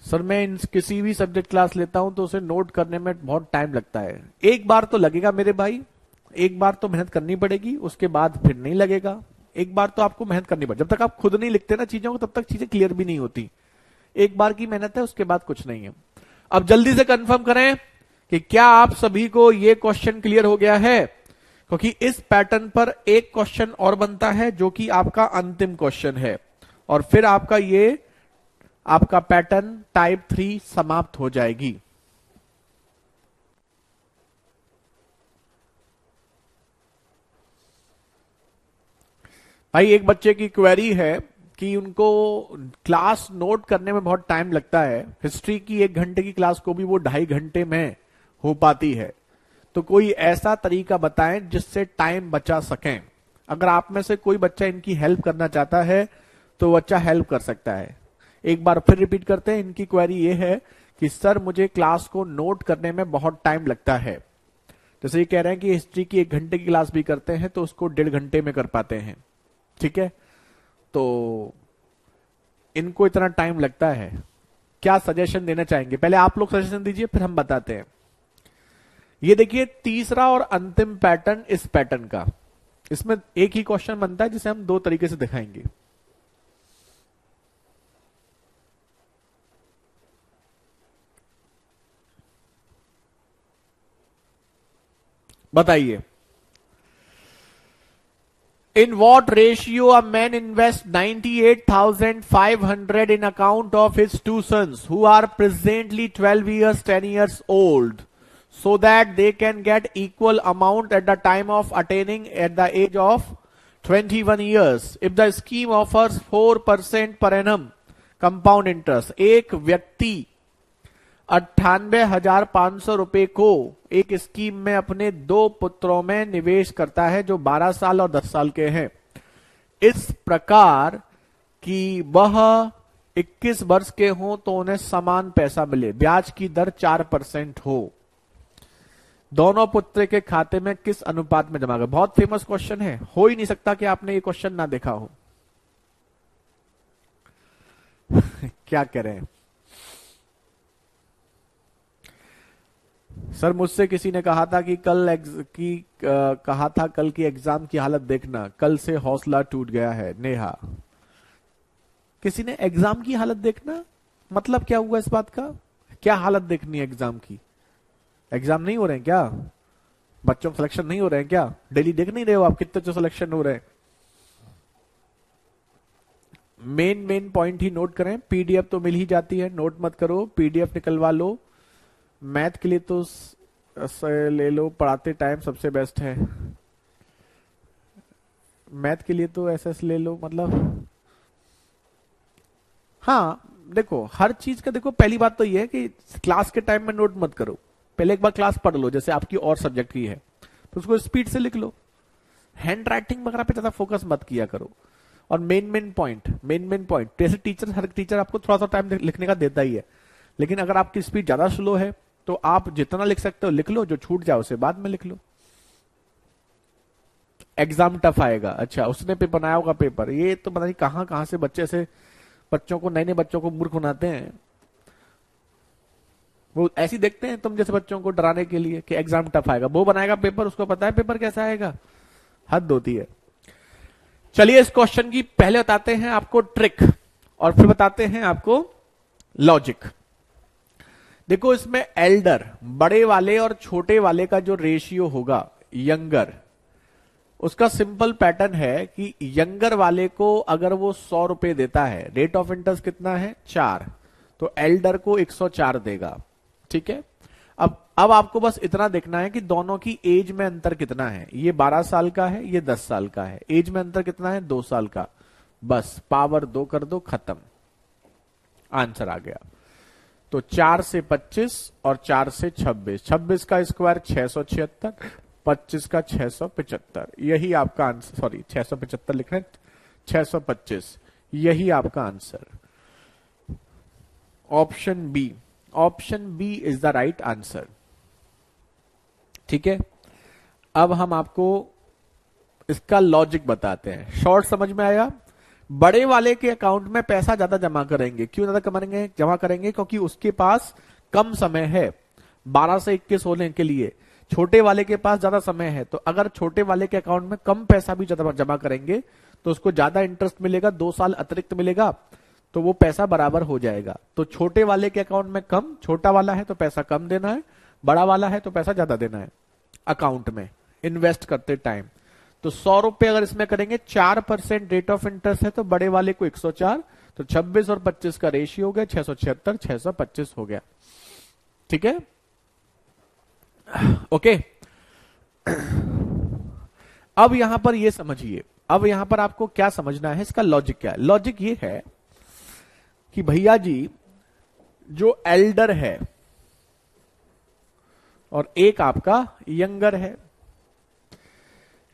सर मैं किसी भी सब्जेक्ट क्लास लेता हूं तो उसे नोट करने में बहुत टाइम लगता है। एक बार तो लगेगा मेरे भाई, एक बार तो मेहनत करनी पड़ेगी, उसके बाद फिर नहीं लगेगा। एक बार तो आपको मेहनत करनी पड़ेगी, जब तक आप खुद नहीं लिखते ना चीजों को तब तक चीजें क्लियर भी नहीं होती। एक बार की मेहनत है, उसके बाद कुछ नहीं है। अब जल्दी से कंफर्म करें कि क्या आप सभी को यह क्वेश्चन क्लियर हो गया है, क्योंकि इस पैटर्न पर एक क्वेश्चन और बनता है जो कि आपका अंतिम क्वेश्चन है, और फिर आपका ये आपका पैटर्न टाइप 3 समाप्त हो जाएगी। भाई एक बच्चे की क्वेरी है कि उनको क्लास नोट करने में बहुत टाइम लगता है, हिस्ट्री की 1 घंटे की क्लास को भी वो 2.5 घंटे में हो पाती है, तो कोई ऐसा तरीका बताएं जिससे टाइम बचा सकें। अगर आप में से कोई बच्चा इनकी हेल्प करना चाहता है तो बच्चा हेल्प कर सकता है। एक बार फिर रिपीट करते हैं, इनकी क्वेरी ये है कि सर मुझे क्लास को नोट करने में बहुत टाइम लगता है। जैसे ये कह रहे हैं कि हिस्ट्री की 1 घंटे की क्लास भी करते हैं तो उसको 1.5 घंटे में कर पाते हैं, ठीक है, तो इनको इतना टाइम लगता है, क्या सजेशन देना चाहेंगे? पहले आप लोग सजेशन दीजिए फिर हम बताते हैं। ये देखिए तीसरा और अंतिम पैटर्न इस पैटर्न का, इसमें एक ही क्वेश्चन बनता है जिसे हम 2 तरीके से दिखाएंगे। बताइए, in what ratio a man invests 98,500 in account of his 2 sons who are presently 12 years 10 years old, so that they can get equal amount at the time of attaining at the age of 21 years if the scheme offers 4% per annum compound interest। एक व्यक्ति 98,500 रुपए को एक scheme में अपने 2 पुत्रों में निवेश करता है जो 12 साल और 10 साल के हैं, इस प्रकार कि वह 21 वर्ष के हों तो उन्हें समान पैसा मिले, ब्याज की दर 4% हो, दोनों पुत्र के खाते में किस अनुपात में जमा कर। बहुत फेमस क्वेश्चन है, हो ही नहीं सकता कि आपने ये क्वेश्चन ना देखा हो। क्या कह रहे हैं सर? मुझसे किसी ने कहा था कि कहा था कल की एग्जाम की हालत देखना, कल से हौसला टूट गया है। नेहा, किसी ने एग्जाम की हालत देखना मतलब क्या हुआ इस बात का? क्या हालत देखनी है एग्जाम की? एग्जाम नहीं हो रहे हैं क्या? बच्चों के सिलेक्शन नहीं हो रहे हैं क्या? डेली देख नहीं रहे हो आप कितने जो सिलेक्शन हो रहे हैं? मेन पॉइंट ही नोट करें। पीडीएफ तो मिल ही जाती है, नोट मत करो, पीडीएफ निकलवा लो। मैथ के लिए तो ले लो, पढ़ाते टाइम सबसे बेस्ट है। मैथ के लिए तो एसएस ले लो, मतलब हाँ देखो हर चीज का देखो, पहली बात तो ये है कि क्लास के टाइम में नोट मत करो, पहले एक बार क्लास पढ़ लो, जैसे आपकी और सब्जेक्ट की है तो उसको स्पीड से लिख लो। हैंड राइटिंग वगैरह पे ज्यादा फोकस मत किया करो। और मेन पॉइंट जैसे टीचर, हर टीचर आपको थोड़ा सा टाइम लिखने का देता ही है, लेकिन अगर आपकी स्पीड ज्यादा स्लो है तो आप जितना लिख सकते हो लिख लो, जो छूट जाए उसे बाद में लिख लो। एग्जाम टफ आएगा, अच्छा उसने पे बनाया होगा पेपर, ये तो पता नहीं कहां से बच्चे से बच्चों को, नए नए बच्चों को मूर्ख बनाते हैं। वो ऐसी देखते हैं तुम जैसे बच्चों को डराने के लिए कि एग्जाम टफ आएगा, वो बनाएगा पेपर, उसको पता है पेपर कैसा आएगा। हद होती है। चलिए इस क्वेश्चन की पहले बताते हैं आपको ट्रिक और फिर बताते हैं आपको लॉजिक। देखो इसमें एल्डर, बड़े वाले और छोटे वाले का जो रेशियो होगा, यंगर, उसका सिंपल पैटर्न है कि यंगर वाले को अगर वो 100 रुपए देता है, रेट ऑफ इंटरेस्ट कितना है 4, तो एल्डर को 104 देगा। ठीक है, अब आपको बस इतना देखना है कि दोनों की एज में अंतर कितना है। ये 12 साल का है, ये 10 साल का है, एज में अंतर कितना है 2 साल का, बस पावर 2 कर दो, खत्म, आंसर आ गया। तो 4 से 25 और 4 से 26, 26 का स्क्वायर 676, 25 का 675, यही आपका आंसर, सॉरी 675 लिख रहे हैं, 625, यही आपका answer. Option B is the right answer. ठीक है, अब हम आपको इसका लॉजिक बताते हैं। शॉर्ट समझ में आया? बड़े वाले के अकाउंट में पैसा ज्यादा जमा करेंगे, क्यों ज्यादा जमा करेंगे? क्योंकि उसके पास कम समय है 12 से 21 होने के लिए। छोटे वाले के पास ज्यादा समय है, तो अगर छोटे वाले के अकाउंट में कम पैसा भी ज्यादा जमा करेंगे तो उसको ज्यादा इंटरेस्ट मिलेगा, 2 साल अतिरिक्त मिलेगा, तो वो पैसा बराबर हो जाएगा। तो छोटे वाले के अकाउंट में कम, छोटा वाला है तो पैसा कम देना है, बड़ा वाला है तो पैसा ज्यादा देना है अकाउंट में इन्वेस्ट करते टाइम। तो 100 रुपए अगर इसमें करेंगे, 4% रेट ऑफ इंटरेस्ट है, तो बड़े वाले को 104, तो 26 और 25 का रेशियो हो गया 676, 625 हो गया। ठीक है, ओके। अब यहां पर ये समझिए, अब यहां पर आपको क्या समझना है, इसका लॉजिक क्या है? लॉजिक ये है कि भैया जी जो एल्डर है और एक आपका यंगर है,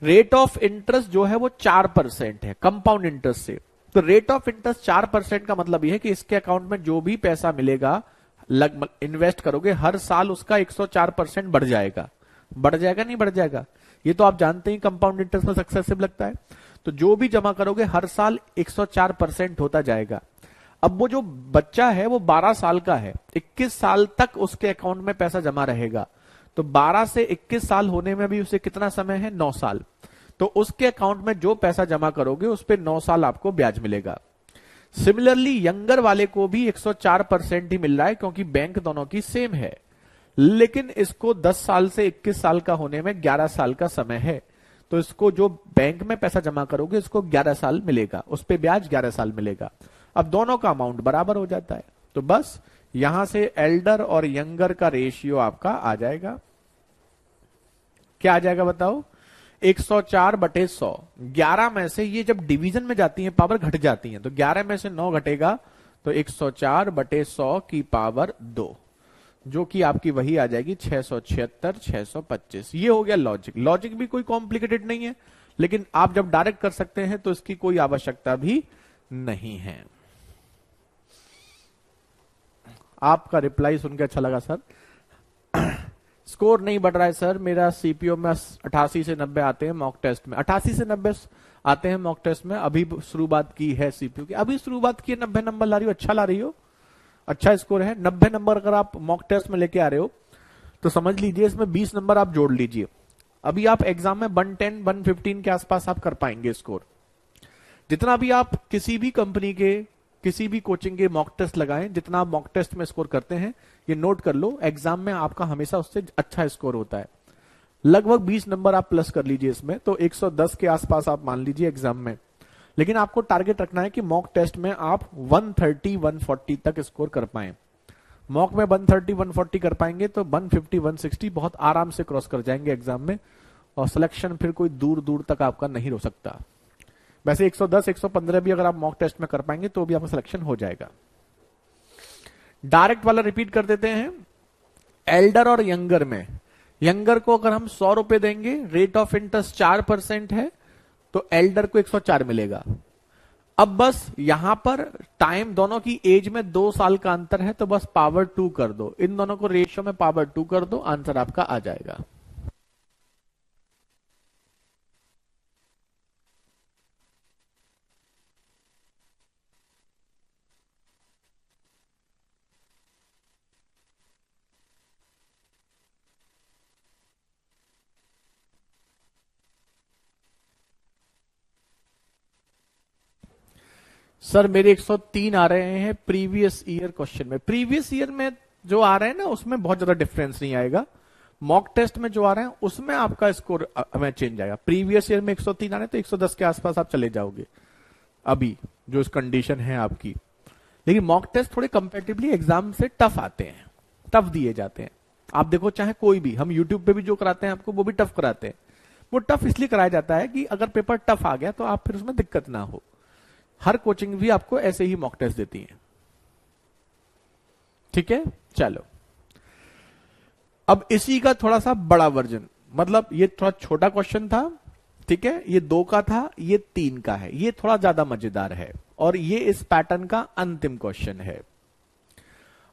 रेट ऑफ इंटरेस्ट जो है वो 4% है कंपाउंड इंटरेस्ट से। तो रेट ऑफ इंटरेस्ट 4% का मतलब यह है कि इसके अकाउंट में जो भी पैसा मिलेगा, लगभग इन्वेस्ट करोगे, हर साल उसका 104% बढ़ जाएगा। बढ़ जाएगा नहीं बढ़ जाएगा? ये तो आप जानते ही कंपाउंड इंटरेस्ट में सक्सेसिव लगता है। तो जो भी जमा करोगे हर साल 104% होता जाएगा। अब वो जो बच्चा है वो 12 साल का है, 21 साल तक उसके अकाउंट में पैसा जमा रहेगा। तो 12 से 21 साल होने में भी उसे कितना समय है? 9 साल। तो उसके अकाउंट में जो पैसा जमा करोगे उस पे 9 साल आपको ब्याज मिलेगा। सिमिलरली यंगर वाले को भी 104% ही मिल रहा है, क्योंकि बैंक दोनों की सेम है, लेकिन इसको 10 साल से 21 साल का होने में 11 साल का समय है। तो इसको जो बैंक में पैसा जमा करोगे इसको 11 साल मिलेगा, उस पे ब्याज 11 साल मिलेगा। अब दोनों का अमाउंट बराबर हो जाता है, तो बस यहां से एल्डर और यंगर का रेशियो आपका आ जाएगा। क्या आ जाएगा बताओ? 104/100। 11 में से ये जब डिवीजन में जाती है पावर घट जाती है, तो 11 में से 9 घटेगा, तो 104/100 की पावर 2, जो कि आपकी वही आ जाएगी 676, 625। ये हो गया लॉजिक। लॉजिक भी कोई कॉम्प्लिकेटेड नहीं है, लेकिन आप जब डायरेक्ट कर सकते हैं तो इसकी कोई आवश्यकता भी नहीं है। आपका रिप्लाई सुनकर अच्छा लगा सर। इस स्कोर नहीं बढ़ रहा है सर, मेरा सीपीओ में 88 से 90 आते हैं मॉक टेस्ट में, 88 से 90 आते हैं मॉक टेस्ट में, अभी शुरुआत की है सीपीओ की, अभी शुरुआत की है, 90 नंबर ला रही हो, अच्छा ला रही हो, अच्छा स्कोर है। 90 नंबर अगर आप मॉक टेस्ट में लेके आ रहे हो तो समझ लीजिए इसमें 20 नंबर आप जोड़ लीजिए, अभी आप एग्जाम में 110 115 के आसपास आप कर पाएंगे स्कोर। जितना भी आप किसी भी कंपनी के किसी भी कोचिंग के मॉक टेस्ट लगाएं, जितना आप मॉक टेस्ट में स्कोर करते हैं ये नोट कर लो, एग्जाम में आपका हमेशा उससे अच्छा स्कोर होता है। लगभग 20 नंबर आप प्लस कर लीजिए इसमें, तो 110 के आसपास आप मान लीजिए एग्जाम में। लेकिन आपको टारगेट रखना है कि मॉक टेस्ट में आप 130 140 तक स्कोर कर पाए। मॉक में 130 140 कर पाएंगे तो 150 160 बहुत आराम से क्रॉस कर जाएंगे एग्जाम में, और सिलेक्शन फिर कोई दूर दूर तक आपका नहीं हो सकता। वैसे 110 115 भी अगर आप मॉक टेस्ट में कर पाएंगे तो भी आपका सिलेक्शन हो जाएगा। डायरेक्ट वाला रिपीट कर देते हैं। एल्डर और यंगर में, यंगर को अगर हम 100 रुपए देंगे, रेट ऑफ इंटरेस्ट 4% है, तो एल्डर को 104 मिलेगा। अब बस यहां पर टाइम, दोनों की एज में 2 साल का अंतर है, तो बस पावर 2 कर दो, इन दोनों को रेशियो में पावर 2 कर दो, आंसर आपका आ जाएगा। सर मेरे 103 आ रहे हैं प्रीवियस ईयर क्वेश्चन में। प्रीवियस ईयर में जो आ रहे हैं ना उसमें बहुत ज्यादा डिफरेंस नहीं आएगा, मॉक टेस्ट में जो आ रहे हैं उसमें आपका स्कोर में चेंज आएगा। प्रीवियस ईयर में 103 आ रहे हैं तो 110 के आसपास आप चले जाओगे अभी जो इस कंडीशन है आपकी। लेकिन मॉक टेस्ट थोड़े कंपेरेटिवली एग्जाम से टफ आते हैं, टफ दिए जाते हैं। आप देखो चाहे कोई भी, हम यूट्यूब पे भी जो कराते हैं आपको वो भी टफ कराते हैं। वो टफ इसलिए कराया जाता है कि अगर पेपर टफ आ गया तो आप फिर उसमें दिक्कत ना हो। हर कोचिंग भी आपको ऐसे ही मॉक टेस्ट देती है, ठीक है। चलो अब इसी का थोड़ा सा बड़ा वर्जन, मतलब ये थोड़ा छोटा क्वेश्चन था, ठीक है, ये 2 का था, ये 3 का है, ये थोड़ा ज्यादा मजेदार है, और ये इस पैटर्न का अंतिम क्वेश्चन है।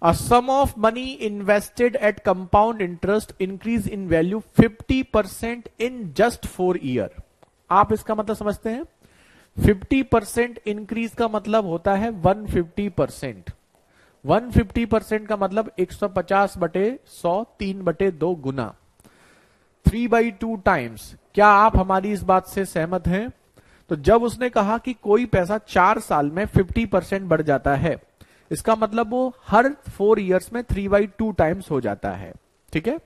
A sum of money invested at compound interest increase in value 50% in just 4 year. आप इसका मतलब समझते हैं? 50% इंक्रीज का मतलब होता है 150%। 150% का मतलब 150/100, 3/2 गुना, 3/2 टाइम्स। क्या आप हमारी इस बात से सहमत हैं? तो जब उसने कहा कि कोई पैसा 4 साल में 50% बढ़ जाता है, इसका मतलब वो हर 4 इयर्स में 3/2 टाइम्स हो जाता है, ठीक है।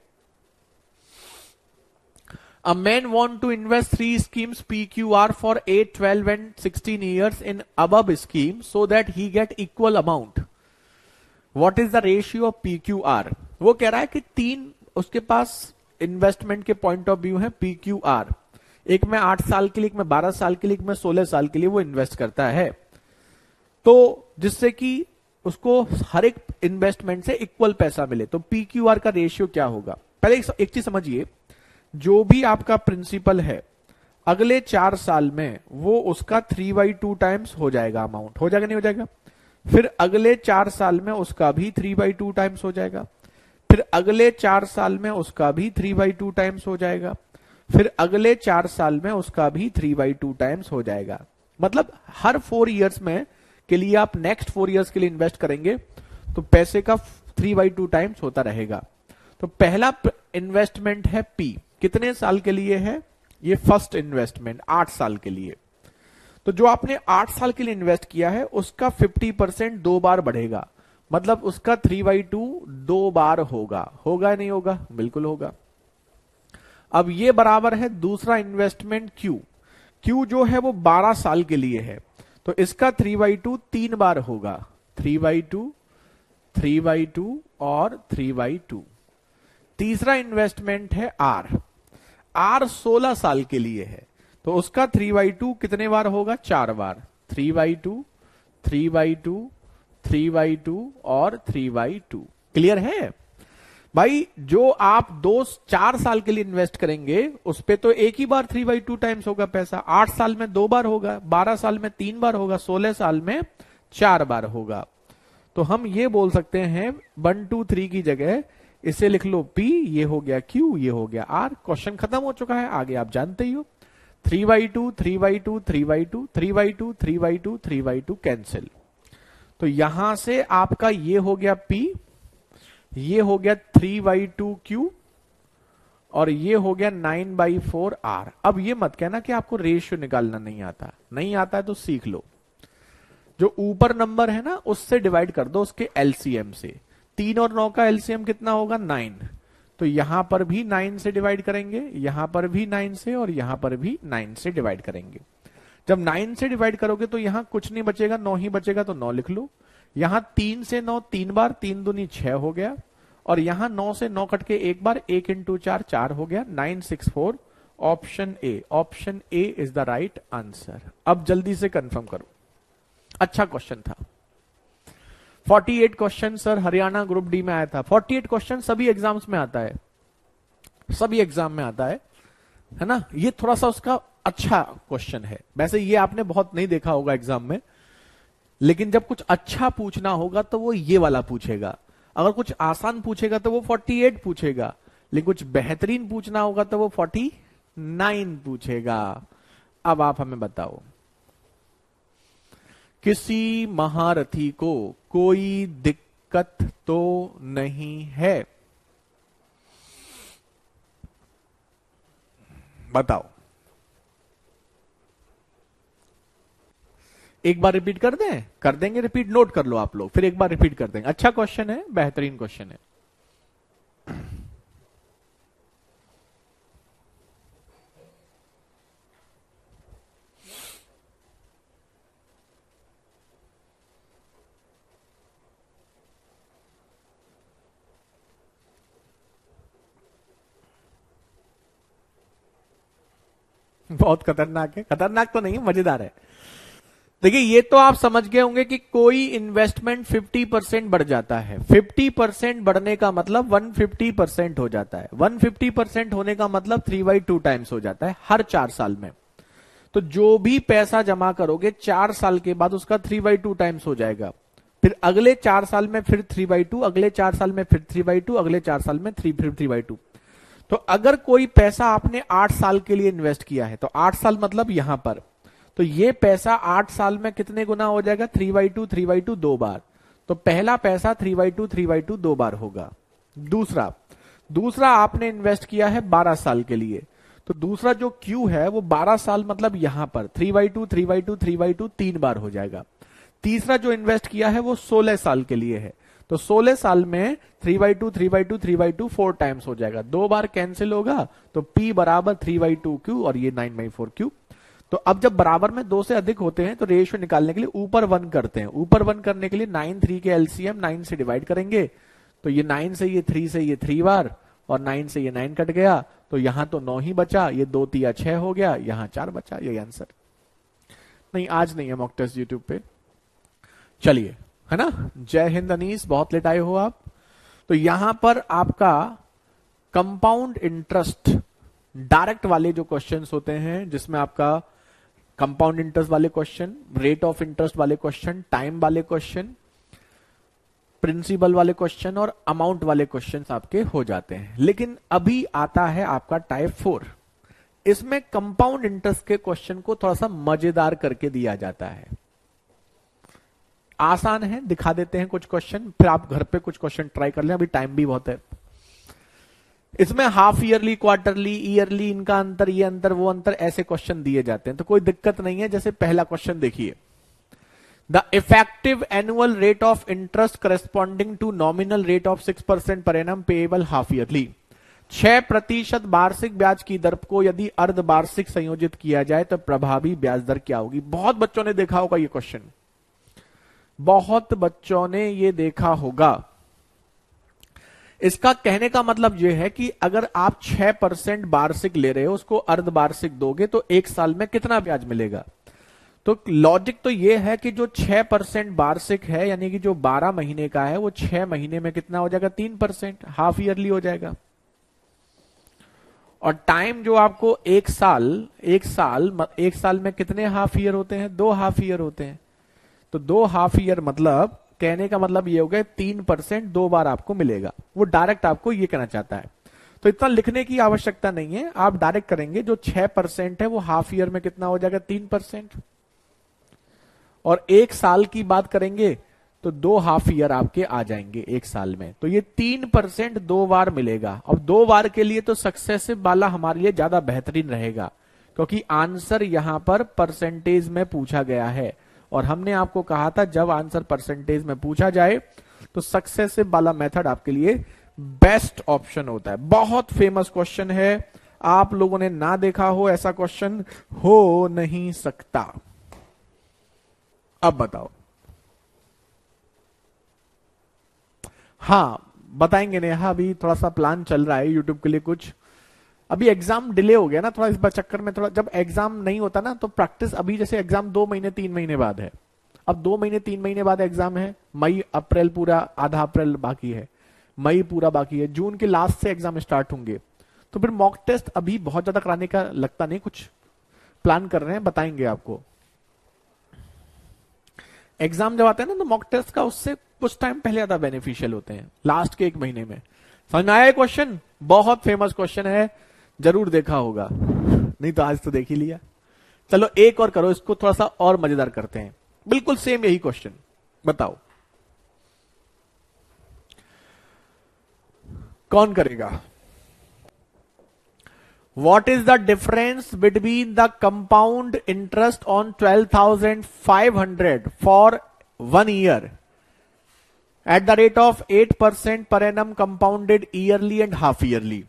A man want to invest 3 schemes PQR for 8, 12 and 16 years in above scheme so that he get equal amount. What is the ratio of PQR? वो कह रहा है कि 3 उसके पास इन्वेस्टमेंट के पॉइंट ऑफ व्यू है PQR। एक में 8 साल के लिए, एक में 12 साल के लिए, एक में 16 साल के लिए वो इन्वेस्ट करता है, तो जिससे कि उसको हर एक इन्वेस्टमेंट से इक्वल पैसा मिले। तो PQR का रेशियो क्या होगा? पहले एक चीज समझिए, जो भी आपका प्रिंसिपल है अगले 4 साल में वो उसका 3/2 टाइम्स हो जाएगा, अमाउंट हो जाएगा, नहीं हो जाएगा? फिर अगले 4 साल में उसका भी 3/2 टाइम्स हो जाएगा, फिर अगले 4 साल में उसका भी 3/2 टाइम्स हो जाएगा, फिर अगले 4 साल में उसका भी 3/2 टाइम्स हो जाएगा। मतलब हर 4 इयर्स में के लिए आप नेक्स्ट 4 इयर्स के लिए इन्वेस्ट करेंगे तो पैसे का 3/2 टाइम्स होता रहेगा। तो पहला इन्वेस्टमेंट है P, कितने साल के लिए है? ये फर्स्ट इन्वेस्टमेंट 8 साल के लिए। तो जो आपने 8 साल के लिए इन्वेस्ट किया है उसका 50% 2 बार बढ़ेगा, मतलब उसका 3/2 2 बार होगा। होगा या नहीं होगा? बिल्कुल होगा। अब ये बराबर है दूसरा इन्वेस्टमेंट Q। Q जो है वो 12 साल के लिए है, तो इसका 3/2 3 बार होगा, 3/2 3/2 और 3/2। तीसरा इन्वेस्टमेंट है R। R 16 साल के लिए है, तो उसका 3/2 कितने बार होगा? 4 बार, 3/2 3/2 3/2 और 3/2। क्लियर है भाई? जो आप 4 साल के लिए इन्वेस्ट करेंगे उस पे तो एक ही बार 3/2 टाइम्स होगा पैसा, 8 साल में 2 बार होगा, 12 साल में 3 बार होगा, 16 साल में 4 बार होगा। तो हम ये बोल सकते हैं 1 2 3 की जगह इसे लिख लो P, ये हो गया Q, ये हो गया R। क्वेश्चन खत्म हो चुका है, आगे आप जानते ही हो। 3/2, 3/2, 3/2, 3/2, 3/2, 3/2 कैंसिल। तो यहां से आपका ये हो गया P, ये हो गया 3/2 Q, और ये हो गया 9/4 R। अब ये मत कहना कि आपको रेशियो निकालना नहीं आता, नहीं आता है तो सीख लो। जो ऊपर नंबर है ना उससे डिवाइड कर दो, उसके एलसीएम से। 3 और 9 का एलसीएम कितना होगा? 9। तो यहां पर भी 9 से डिवाइड करेंगे, यहां पर भी 9 से, और यहां पर भी 9 से डिवाइड करेंगे। जब 9 से डिवाइड करोगे तो यहां कुछ नहीं बचेगा, 9 ही बचेगा, तो 9 लिख लो। यहां 3 से 9 3 बार, 3 दूनी 6 हो गया, और यहां 9 से 9 कट के एक बार, 1 इंटू 4 4 हो गया, 964। Option A, option A is the right answer. अब जल्दी से कंफर्म करो। अच्छा क्वेश्चन था। 48 question sir Haryana group D में आया था। 48 क्वेश्चन सभी एग्जाम्स में आता है, सभी एग्जाम में आता है ना। ये थोड़ा सा उसका अच्छा क्वेश्चन है। वैसे ये आपने बहुत नहीं देखा होगा एग्जाम में, लेकिन जब कुछ अच्छा पूछना होगा तो वो ये वाला पूछेगा। अगर कुछ आसान पूछेगा तो वो 48 पूछेगा, लेकिन कुछ बेहतरीन पूछना होगा तो वो 49 पूछेगा। अब आप हमें बताओ, किसी महारथी को कोई दिक्कत तो नहीं है? बताओ। एक बार रिपीट कर दें? कर देंगे रिपीट, नोट कर लो आप लोग, फिर एक बार रिपीट कर देंगे। अच्छा क्वेश्चन है, बेहतरीन क्वेश्चन है। बहुत खतरनाक है। खतरनाक तो नहीं, मजेदार है। देखिए, ये तो आप समझ गए होंगे कि कोई इन्वेस्टमेंट 50% बढ़ जाता है। 50% बढ़ने का मतलब 150% हो जाता है। 150% होने का मतलब 3/2 टाइम्स हो जाता है हर 4 साल में। तो जो भी पैसा जमा करोगे 4 साल के बाद उसका 3/2 टाइम्स हो जाएगा। फिर अगले 4 साल में फिर 3/2, अगले 4 साल में फिर 3/2, अगले 4 साल में फिर 3/2। तो अगर कोई पैसा आपने 8 साल के लिए इन्वेस्ट किया है, तो 8 साल मतलब यहां पर, तो ये पैसा 8 साल में कितने गुना हो जाएगा? 3/2, 3/2 2 बार। तो पहला पैसा 3/2, 3/2 2 बार होगा। दूसरा आपने इन्वेस्ट किया है 12 साल के लिए, तो दूसरा जो क्यू है वो 12 साल मतलब यहां पर 3/2, 3/2, 3/2 3 बार हो जाएगा। तीसरा जो इन्वेस्ट किया है वो 16 साल के लिए है, तो 16 साल में 3/2, 3/2, 3/2 4 टाइम्स हो जाएगा। 2 बार कैंसिल होगा, तो P बराबर 3/2 Q, और ये 9/4 Q। तो अब जब बराबर में 2 से अधिक होते हैं तो रेशियो निकालने के लिए ऊपर 1 करते हैं। ऊपर 1 करने के लिए 9 3 के एलसीएम 9 से डिवाइड करेंगे, तो ये 9 से ये 3 से ये 3 बार, और 9 से ये 9 कट गया, तो यहां तो 9 ही बचा, ये 2 3 6 हो गया, यहां 4 बचा। यही आंसर। नहीं, आज नहीं है मॉक टेस्ट यूट्यूब पे। चलिए, है ना। जय हिंद अनीस, बहुत लेट आए हो आप। तो यहां पर आपका कंपाउंड इंटरेस्ट डायरेक्ट वाले जो क्वेश्चंस होते हैं, जिसमें आपका कंपाउंड इंटरेस्ट वाले क्वेश्चन, रेट ऑफ इंटरेस्ट वाले क्वेश्चन, टाइम वाले क्वेश्चन, प्रिंसिपल वाले क्वेश्चन और अमाउंट वाले क्वेश्चंस आपके हो जाते हैं। लेकिन अभी आता है आपका टाइप 4। इसमें कंपाउंड इंटरेस्ट के क्वेश्चन को थोड़ा सा मजेदार करके दिया जाता है। आसान है, दिखा देते हैं कुछ क्वेश्चन, फिर आप घर पे कुछ क्वेश्चन ट्राई कर लें, अभी टाइम भी बहुत है। इसमें हाफ ईयरली, क्वार्टरली, ईयरली, इनका अंतर, ये अंतर, वो अंतर, ऐसे क्वेश्चन दिए जाते हैं, तो कोई दिक्कत नहीं है। जैसे पहला क्वेश्चन देखिए, the effective annual rate of interest corresponding to nominal rate of 6% per annum payable half yearly. 6% वार्षिक ब्याज की दर को यदि अर्धवार्षिक संयोजित किया जाए तो प्रभावी ब्याज दर क्या होगी? बहुत बच्चों ने देखा होगा ये क्वेश्चन, बहुत बच्चों ने ये देखा होगा। इसका कहने का मतलब यह है कि अगर आप 6% वार्षिक ले रहे हो, उसको अर्धवार्षिक दोगे तो 1 साल में कितना ब्याज मिलेगा? तो लॉजिक तो यह है कि जो 6% वार्षिक है, यानी कि जो 12 महीने का है, वो 6 महीने में कितना हो जाएगा? 3%, हाफ ईयरली हो जाएगा। और टाइम जो आपको 1 साल में कितने हाफ ईयर होते हैं? 2 हाफ ईयर होते हैं। तो 2 हाफ ईयर मतलब कहने का मतलब ये हो गया 3% 2 बार आपको मिलेगा, वो डायरेक्ट आपको ये कहना चाहता है। तो इतना लिखने की आवश्यकता नहीं है, आप डायरेक्ट करेंगे। जो 6% है वो हाफ ईयर में कितना हो जाएगा, 3%। और 1 साल की बात करेंगे तो 2 हाफ ईयर आपके आ जाएंगे 1 साल में। तो ये 3% 2 बार मिलेगा। अब 2 बार के लिए तो सक्सेसिव वाला हमारे लिए ज्यादा बेहतरीन रहेगा, क्योंकि आंसर यहां पर परसेंटेज में पूछा गया है। और हमने आपको कहा था जब आंसर परसेंटेज में पूछा जाए तो सक्सेसिव वाला मेथड आपके लिए बेस्ट ऑप्शन होता है। बहुत फेमस क्वेश्चन है, आप लोगों ने ना देखा हो ऐसा क्वेश्चन हो नहीं सकता। अब बताओ। हाँ बताएंगे नेहा, अभी थोड़ा सा प्लान चल रहा है यूट्यूब के लिए कुछ। अभी एग्जाम डिले हो गया ना थोड़ा, इस बार चक्कर में थोड़ा, जब एग्जाम नहीं होता ना तो प्रैक्टिस, अभी जैसे एग्जाम 2 महीने 3 महीने बाद है, अब 2 महीने 3 महीने बाद एग्जाम है। मई अप्रैल पूरा, आधा अप्रैल बाकी है, मई पूरा बाकी है, जून के लास्ट से एग्जाम स्टार्ट होंगे। तो फिर मॉक टेस्ट अभी बहुत ज्यादा कराने का लगता नहीं, कुछ प्लान कर रहे हैं, बताएंगे आपको। एग्जाम जब आता है ना तो मॉक टेस्ट का उससे कुछ टाइम पहले ज्यादा बेनिफिशियल होते हैं, लास्ट के 1 महीने में। समझ में आया क्वेश्चन? बहुत फेमस क्वेश्चन है, जरूर देखा होगा, नहीं तो आज तो देख ही लिया। चलो एक और करो, इसको थोड़ा सा और मजेदार करते हैं। बिल्कुल सेम यही क्वेश्चन, बताओ कौन करेगा? What is the difference between the compound interest on 12,500 for 1 year at the rate of 8% per annum compounded yearly and half yearly?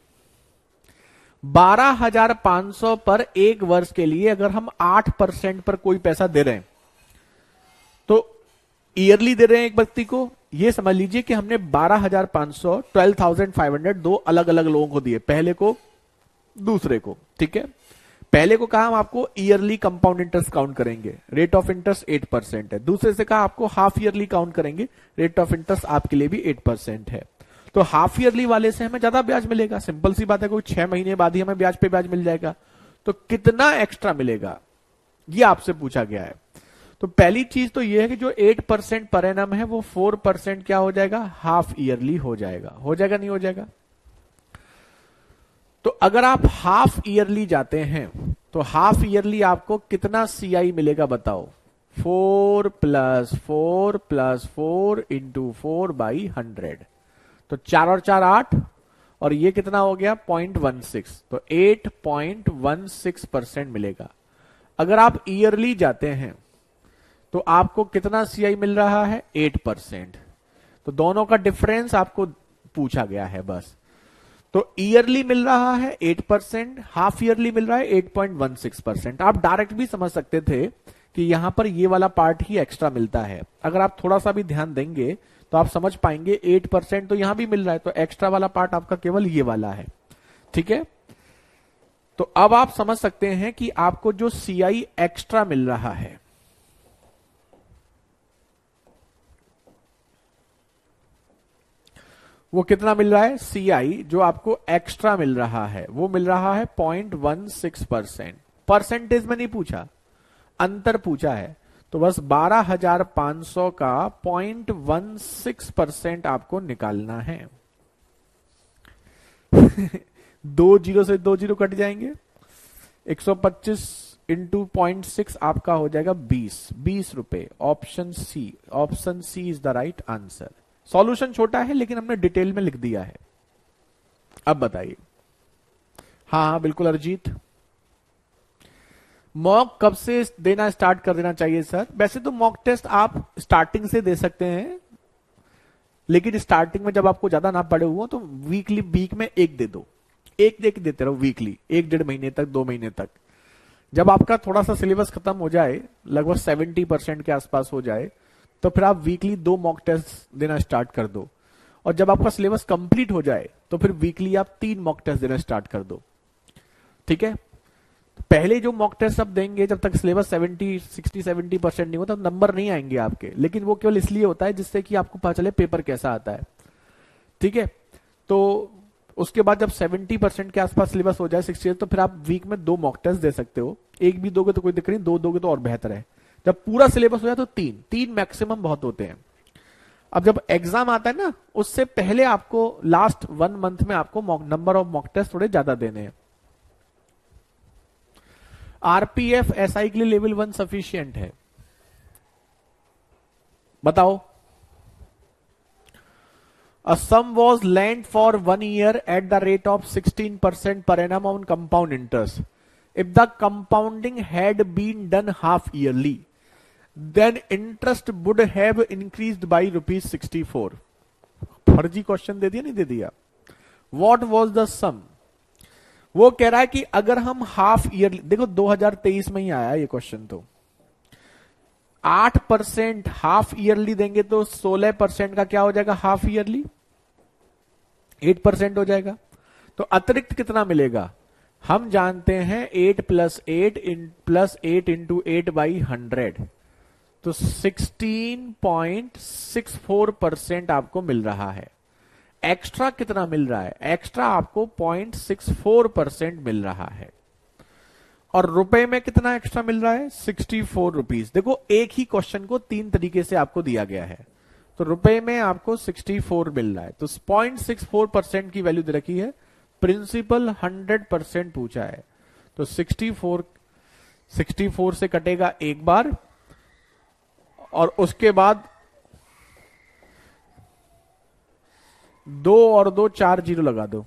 12,500 पर 1 वर्ष के लिए अगर हम 8% पर कोई पैसा दे रहे हैं, तो ईयरली दे रहे हैं एक व्यक्ति को, ये समझ लीजिए कि हमने 12,500 12,500 दो अलग अलग लोगों को दिए, पहले को दूसरे को। ठीक है, पहले को कहा हम आपको ईयरली कंपाउंड इंटरेस्ट काउंट करेंगे, रेट ऑफ इंटरेस्ट 8% है। दूसरे से कहा आपको हाफ ईयरली काउंट करेंगे, रेट ऑफ इंटरेस्ट आपके लिए भी 8% है। तो हाफ ईयरली वाले से हमें ज्यादा ब्याज मिलेगा, सिंपल सी बात है, कोई 6 महीने बाद ही हमें ब्याज पे ब्याज मिल जाएगा। तो कितना एक्स्ट्रा मिलेगा ये आपसे पूछा गया है। तो पहली चीज तो ये है कि जो 8% पर एनम है वो 4% क्या हो जाएगा, हाफ ईयरली हो जाएगा। हो जाएगा नहीं हो जाएगा? तो अगर आप हाफ ईयरली जाते हैं तो हाफ ईयरली आपको कितना सीआई मिलेगा बताओ? 4 + 4 + 4 × 4/100। तो 4 और 4 8, और ये कितना हो गया 0.16, तो 8.16% मिलेगा। अगर आप ईयरली जाते हैं तो आपको कितना सीआई मिल रहा है? 8%। तो दोनों का डिफरेंस आपको पूछा गया है बस। तो ईयरली मिल रहा है 8%, हाफ ईयरली मिल रहा है 8.16%। आप डायरेक्ट भी समझ सकते थे कि यहां पर ये वाला पार्ट ही एक्स्ट्रा मिलता है। अगर आप थोड़ा सा भी ध्यान देंगे तो आप समझ पाएंगे 8% तो यहां भी मिल रहा है, तो एक्स्ट्रा वाला पार्ट आपका केवल ये वाला है। ठीक है, तो अब आप समझ सकते हैं कि आपको जो सीआई एक्स्ट्रा मिल रहा है वो कितना मिल रहा है? सीआई जो आपको एक्स्ट्रा मिल रहा है वो मिल रहा है 0.16%। परसेंटेज में नहीं पूछा, अंतर पूछा है। तो बस 12,500 का 0.16% आपको निकालना है। 2 जीरो से 2 जीरो कट जाएंगे, 125 × 0.6 आपका हो जाएगा 20 रुपए। Option C is the right answer. Solution छोटा है लेकिन हमने डिटेल में लिख दिया है। अब बताइए। हाँ बिल्कुल अरिजीत, मॉक कब से देना स्टार्ट कर देना चाहिए सर? वैसे तो मॉक टेस्ट आप स्टार्टिंग से दे सकते हैं, लेकिन स्टार्टिंग में जब आपको ज्यादा ना पड़े हुए तो वीक में एक दे दो, एक देते रहो वीकली, 1-1.5 महीने तक, 2 महीने तक। जब आपका थोड़ा सा सिलेबस खत्म हो जाए, लगभग 70% के आसपास हो जाए, तो फिर आप वीकली 2 मॉक टेस्ट देना स्टार्ट कर दो। और जब आपका सिलेबस कंप्लीट हो जाए तो फिर वीकली आप 3 मॉक टेस्ट देना स्टार्ट कर दो। ठीक है, तो पहले जो मॉक टेस्ट आप देंगे जब तक सिलेबस 60-70% नहीं होता, नंबर नहीं आएंगे आपके, लेकिन वो केवल इसलिए होता है जिससे कि आपको पता चले पेपर कैसा आता है। ठीक है, तो उसके बाद जब 70% के आसपास सिलेबस हो जाए, 60, तो फिर आप वीक में 2 मॉक टेस्ट दे सकते हो। एक भी दोगे तो कोई दिक्कत नहीं, 2 दोगे तो और बेहतर है। जब पूरा सिलेबस हो जाए तो 3 मैक्सिमम बहुत होते हैं। अब जब एग्जाम आता है ना, उससे पहले आपको लास्ट 1 मंथ में आपको नंबर ऑफ मॉक टेस्ट थोड़े ज्यादा देने हैं। आरपीएफ एसआई के लिए लेवल 1 सफिशियंट है? बताओ। A sum was lent for 1 year at the rate of 16% per annum on compound interest. If the compounding had been done half yearly, then interest would have increased by ₹64. फर्जी question दे दिया, नहीं दे दिया? What was the sum? वो कह रहा है कि अगर हम हाफ ईयरली, देखो 2023 में ही आया ये क्वेश्चन, तो 8% हाफ ईयरली देंगे तो 16% का क्या हो जाएगा हाफ ईयरली? 8% हो जाएगा। तो अतिरिक्त कितना मिलेगा? हम जानते हैं 8 + 8 + 8 × 8/100, तो 16.64% आपको मिल रहा है। एक्स्ट्रा कितना मिल रहा है? एक्स्ट्रा आपको 0.64% मिल रहा है। और रुपए में कितना एक्स्ट्रा मिल रहा है? 64 रुपीज। देखो एक ही क्वेश्चन को 3 तरीके से आपको दिया गया है, तो रुपए में आपको 64 मिल रहा है, तो 0.64% की वैल्यू दे रखी है। प्रिंसिपल 100% पूछा है, तो 64 से कटेगा एक बार, और उसके बाद 2 और 2 4 जीरो लगा दो,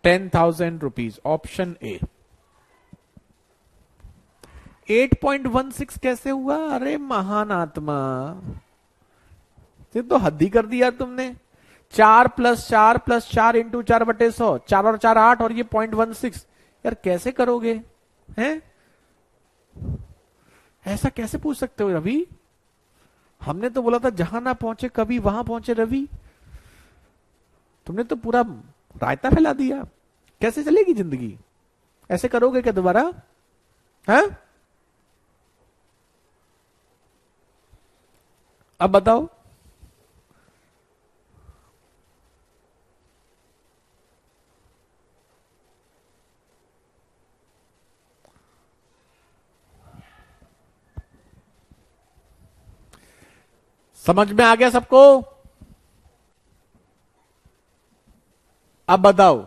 10,000 रुपीज। Option A. 8.16 कैसे हुआ? अरे महान आत्मा, ये तो हद ही कर दिया तुमने। 4 + 4 + 4 × 4/100, 4 और 4 8, और ये 0.16। यार कैसे करोगे? हैं? ऐसा कैसे पूछ सकते हो रवि? हमने तो बोला था जहां ना पहुंचे कभी वहां पहुंचे रवि, तुमने तो पूरा रायता फैला दिया। कैसे चलेगी जिंदगी? ऐसे करोगे क्या दोबारा? हैं? अब बताओ। समझ में आ गया सबको? अब बताओ।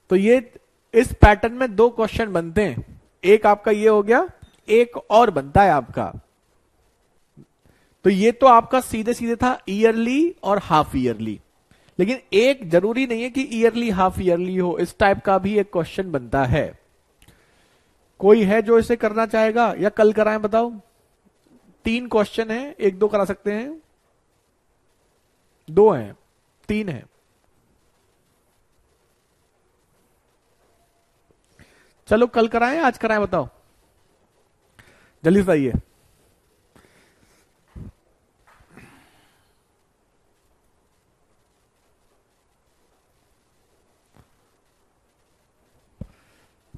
तो ये इस पैटर्न में 2 क्वेश्चन बनते हैं। एक आपका ये हो गया, एक और बनता है आपका। तो ये तो आपका सीधे सीधे था ईयरली और हाफ ईयरली, लेकिन एक जरूरी नहीं है कि ईयरली हाफ ईयरली हो, इस टाइप का भी एक क्वेश्चन बनता है। कोई है जो इसे करना चाहेगा या कल कराएं? बताओ। 3 क्वेश्चन है, 1 2 करा सकते हैं, 2 हैं, 3 है। चलो कल कराएं, आज कराएं? बताओ जल्दी बताइए।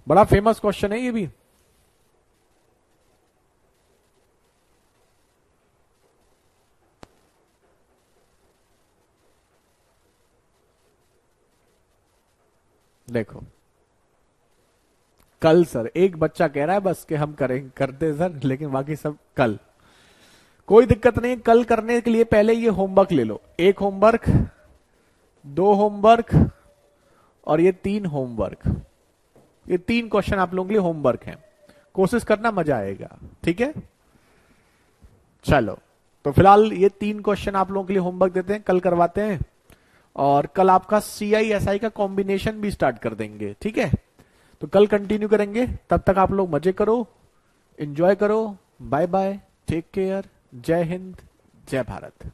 बड़ा फेमस क्वेश्चन है ये भी। देखो कल सर, एक बच्चा कह रहा है बस कि हम करते सर, लेकिन बाकी सब कल। कोई दिक्कत नहीं, कल करने के लिए पहले ये होमवर्क ले लो। 1 होमवर्क, 2 होमवर्क, और ये 3 होमवर्क। ये 3 क्वेश्चन आप लोगों के लिए होमवर्क हैं। कोशिश करना, मजा आएगा। ठीक है, चलो। तो फिलहाल ये 3 क्वेश्चन आप लोगों के लिए होमवर्क देते हैं, कल करवाते हैं। और कल आपका CI/SI का कॉम्बिनेशन भी स्टार्ट कर देंगे। ठीक है, तो कल कंटिन्यू करेंगे। तब तक आप लोग मजे करो, एंजॉय करो। बाय बाय, टेक केयर, जय हिंद, जय भारत।